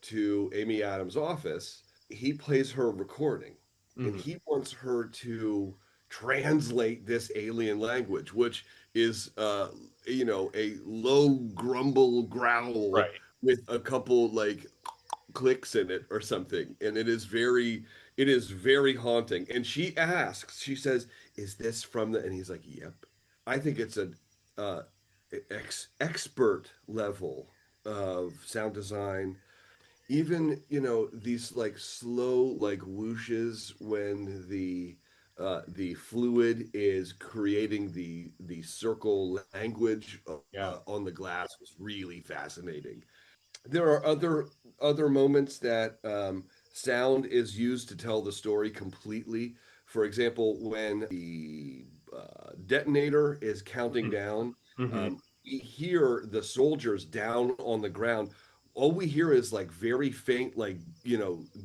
Speaker 4: to Amy Adams' office, he plays her recording, and
Speaker 1: Hmm.
Speaker 4: he wants her to translate this alien language, which is a low grumble growl
Speaker 1: Right.
Speaker 4: with a couple like clicks in it or something, and it is very haunting. And she says, is this from the, and he's like, yep. I think it's a uh expert level of sound design. Even these like slow like whooshes when the fluid is creating the circle language
Speaker 1: Yeah.
Speaker 4: on the glass was really fascinating. There are other moments that sound is used to tell the story completely. For example, when the detonator is counting down,
Speaker 1: Hmm.
Speaker 4: we hear the soldiers down on the ground. All we hear is like very faint, like,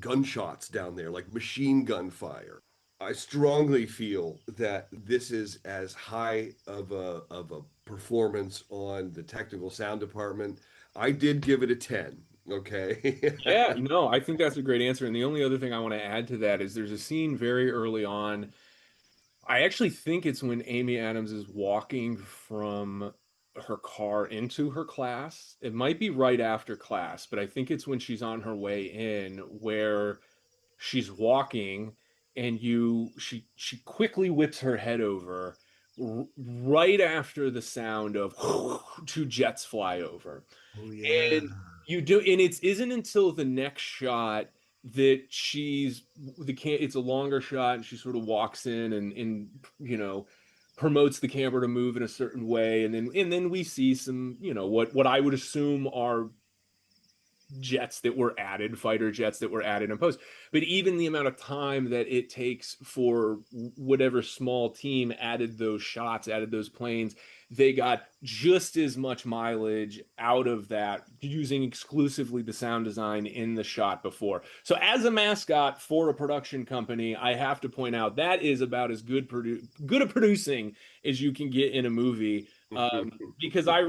Speaker 4: gunshots down there, like machine gun fire. I strongly feel that this is as high of a performance on the technical sound department. I did give it a 10. Okay.
Speaker 1: Yeah, I think that's a great answer. And the only other thing I want to add to that is there's a scene very early on. I actually think it's when Amy Adams is walking from her car into her class. It might be right after class, but I think it's when she's on her way in where she's walking and she quickly whips her head over right after the sound of two jets fly over.
Speaker 4: Oh yeah.
Speaker 1: And you do, and it isn't until the next shot that it's a longer shot and she sort of walks in and you know promotes the camera to move in a certain way, and then we see some, what I would assume are jets that were added, fighter jets that were added in post. But even the amount of time that it takes for whatever small team added those shots, added those planes, they got just as much mileage out of that using exclusively the sound design in the shot before. So as a mascot for a production company, I have to point out that is about as good at producing as you can get in a movie. Because I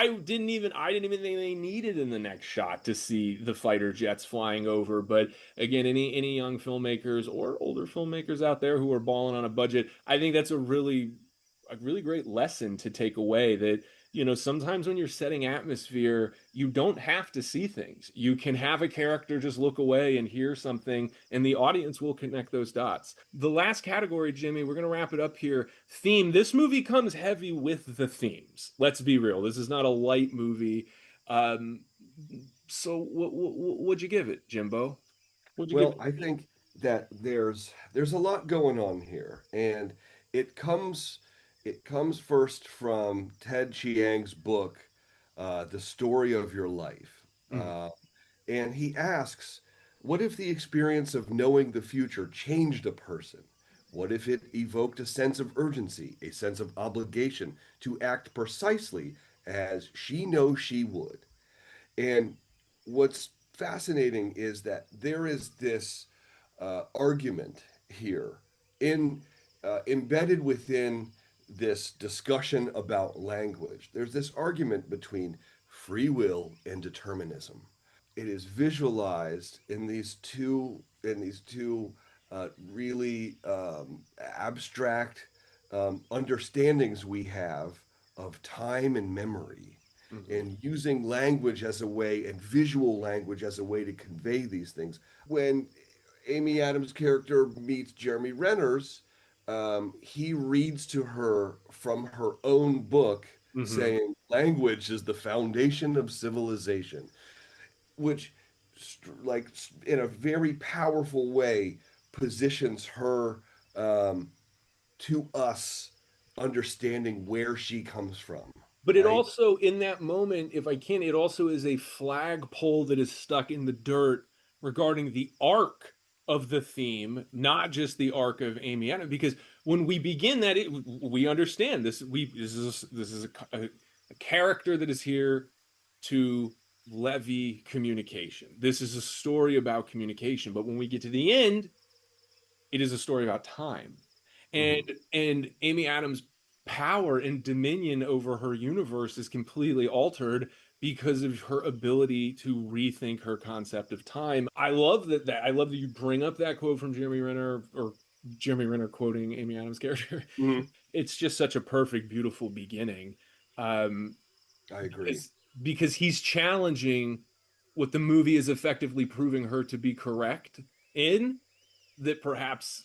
Speaker 1: didn't even think they needed in the next shot to see the fighter jets flying over. But again, any young filmmakers or older filmmakers out there who are balling on a budget, I think that's a really great lesson to take away, that sometimes when you're setting atmosphere, you don't have to see things. You can have a character just look away and hear something, and the audience will connect those dots. The last category, Jimmy, we're going to wrap it up here. Theme. This movie comes heavy with the themes. Let's be real. This is not a light movie. Um, so what'd you give it, Jimbo? What'd you give
Speaker 4: Well, I think that there's a lot going on here, and it comes it comes first from Ted Chiang's book, "The Story of Your Life,"
Speaker 1: it?
Speaker 4: and he asks, "What if the experience of knowing the future changed a person? What if it evoked a sense of urgency, a sense of obligation to act precisely as she knows she would?" And what's fascinating is that there is this argument here in embedded within this discussion about language. There's this argument between free will and determinism. It is visualized in these two really abstract understandings we have of time and memory,
Speaker 1: Mhm.
Speaker 4: and using language as a way and visual language as a way to convey these things. When Amy Adams' character meets Jeremy Renner's, he reads to her from her own book,
Speaker 1: Mhm.
Speaker 4: saying, "Language is the foundation of civilization," which, like, in a very powerful way, positions her um, to us understanding where she comes from,
Speaker 1: But it
Speaker 4: right?
Speaker 1: also, in that moment, if I can, it also is a flagpole that is stuck in the dirt regarding the arc of the theme, not just the arc of Amy Adams. Because when we begin that, we understand this. This is a character that is here to levy communication. This is a story about communication. But when we get to the end, it is a story about time. And
Speaker 4: Mhm.
Speaker 1: and Amy Adams' power and dominion over her universe is completely altered because of her ability to rethink her concept of time. I love that you bring up that quote from Jeremy Renner, or Jeremy Renner quoting Amy Adams' character.
Speaker 4: Mhm.
Speaker 1: It's just such a perfect, beautiful beginning. Um,
Speaker 4: I agree.
Speaker 1: because he's challenging what the movie is effectively proving her to be correct in, that perhaps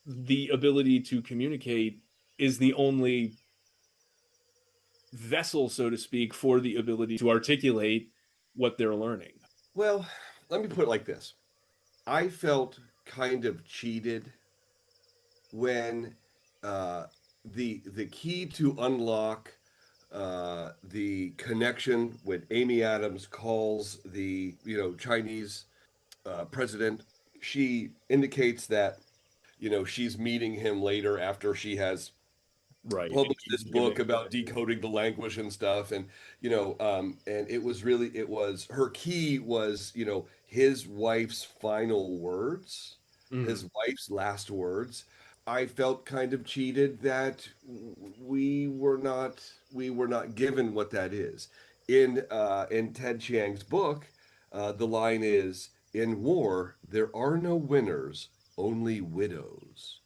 Speaker 1: the ability to communicate is the only vessel, so to speak, for the ability to articulate what they're learning.
Speaker 4: Well, let me put it like this. I felt kind of cheated when uh, the key to unlock the connection when Amy Adams calls the Chinese president. She indicates that she's meeting him later after she has
Speaker 1: Right.
Speaker 4: published this book about decoding the language and stuff. And and it was her key was his wife's final words,
Speaker 1: Mhm.
Speaker 4: his wife's last words. I felt kind of cheated that we were not given what that is in Ted Chiang's book. The line is, in war there are no winners, only widows.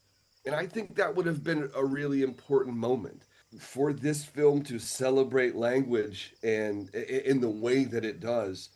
Speaker 4: And I think that would have been a really important moment for this film to celebrate language and in the way that it does.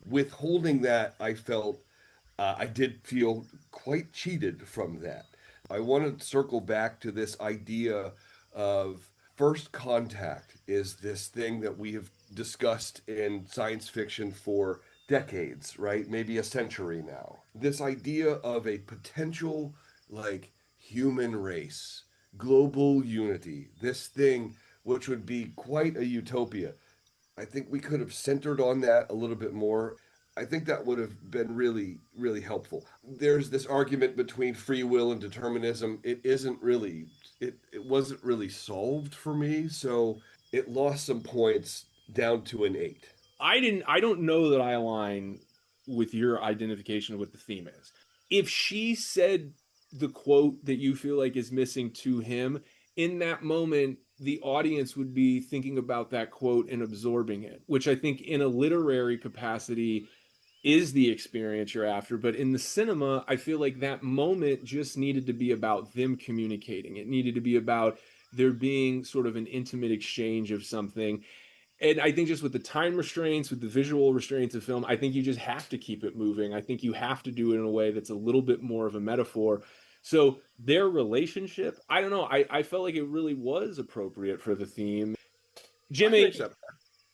Speaker 4: Withholding that, I did feel quite cheated from that. I want to circle back to this idea of first contact is this thing that we have discussed in science fiction for decades, right? Maybe a century now. This idea of a potential, like, human race, global unity, this thing which would be quite a utopia. I think we could have centered on that a little bit more. I think that would have been really, really helpful. There's this argument between free will and determinism. It wasn't really solved for me, so it lost some points down to an 8.
Speaker 1: I don't know that I align with your identification of what the theme is. If she said the quote that you feel like is missing to him, in that moment, the audience would be thinking about that quote and absorbing it, which I think in a literary capacity is the experience you're after. But in the cinema, I feel like that moment just needed to be about them communicating. It needed to be about there being sort of an intimate exchange of something. And I think just with the time restraints, with the visual restraints of film, I think you just have to keep it moving. I think you have to do it in a way that's a little bit more of a metaphor. So their relationship, I don't know. I felt like it really was appropriate for the theme.
Speaker 4: I can
Speaker 1: Jimmy,
Speaker 4: accept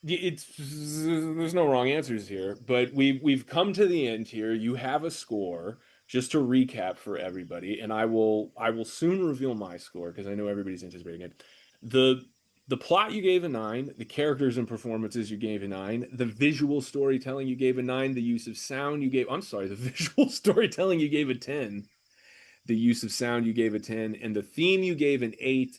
Speaker 1: it's there's no wrong answers here, but we've come to the end here. You have a score. Just to recap for everybody, and I will soon reveal my score because I know everybody's anticipating it. The the plot you gave a 9, the characters and performances you gave a 9, the visual storytelling you gave a 9, the use of sound you gave, I'm sorry, the visual storytelling you gave a 10, the use of sound you gave a 10, and the theme you gave an 8.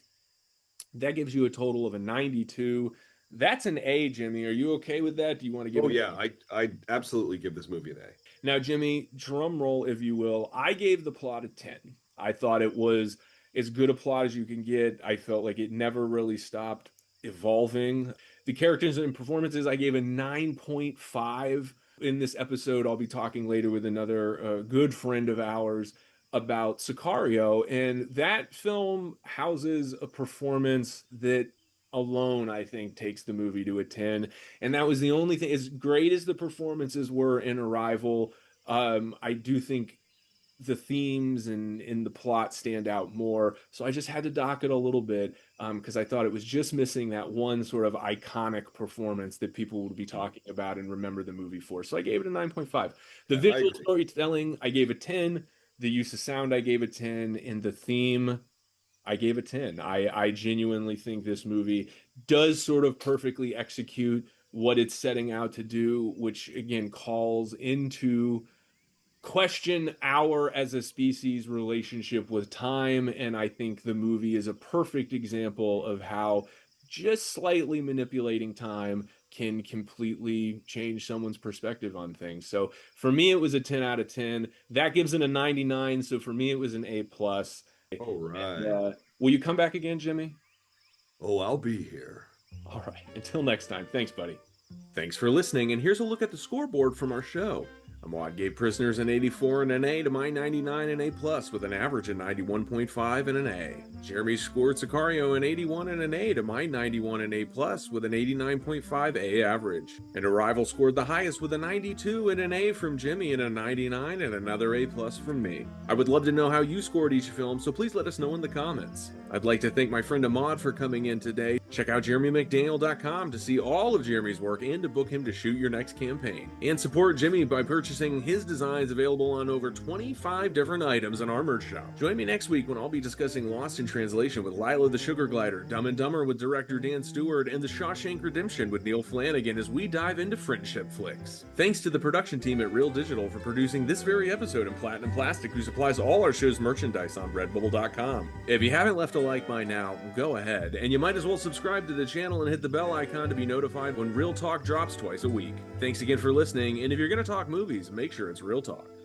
Speaker 1: That gives you a total of a 92. That's an A, Jimmy. Are you okay with that? Do you want to give
Speaker 4: Oh
Speaker 1: it
Speaker 4: yeah, I absolutely give this movie an A.
Speaker 1: Now, Jimmy, drum roll, if you will. I gave the plot a 10. I thought it was as good a plot as you can get. I felt like it never really stopped evolving. The characters and performances, I gave a 9.5. In this episode, I'll be talking later with another good friend of ours about Sicario. And that film houses a performance that alone, I think, takes the movie to a 10. And that was the only thing. As great as the performances were in Arrival, I do think the themes and in the plot stand out more. So I just had to dock it a little bit because I thought it was just missing that one sort of iconic performance that people would be talking about and remember the movie for. So I gave it a 9.5. The
Speaker 4: Yeah, I
Speaker 1: visual
Speaker 4: agree.
Speaker 1: storytelling, I gave a 10. The use of sound, I gave a 10. And the theme, I gave a 10. I genuinely think this movie does sort of perfectly execute what it's setting out to do, which again calls into question our as a species relationship with time. And I think the movie is a perfect example of how just slightly manipulating time can completely change someone's perspective on things. So for me, it was a 10 out of 10. That gives it a 99. So for me, it was an A plus.
Speaker 4: All
Speaker 1: And,
Speaker 4: right.
Speaker 1: will you come back again, Jimmy?
Speaker 4: Oh, I'll be here.
Speaker 1: All right. Until next time. Thanks, buddy. Thanks for listening, and here's a look at the scoreboard from our show. Ahmad gave Prisoners an 84 and an A to my 99 and A plus with an average of 91.5 and an A. Jeremy scored Sicario an 81 and an A to my 91 and A plus with an 89.5 A average. And Arrival scored the highest with a 92 and an A from Jimmy and a 99 and another A plus from me. I would love to know how you scored each film, so please let us know in the comments. I'd like to thank my friend Ahmad for coming in today. Check out JeremyMcDaniel.com to see all of Jeremy's work and to book him to shoot your next campaign. And support Jimmy by purchasing purchasing his designs available on over 25 different items in our merch shop. Join me next week when I'll be discussing Lost in Translation with Lila the Sugar Glider, Dumb and Dumber with director Dan Stewart, and The Shawshank Redemption with Neil Flanagan as we dive into friendship flicks. Thanks to the production team at Real Digital for producing this very episode, and Platinum Plastic, who supplies all our show's merchandise on redbubble.com. If you haven't left a like by now, go ahead, and you might as well subscribe to the channel and hit the bell icon to be notified when Real Talk drops twice a week. Thanks again for listening, and if you're going to talk movies, make sure it's Real Talk.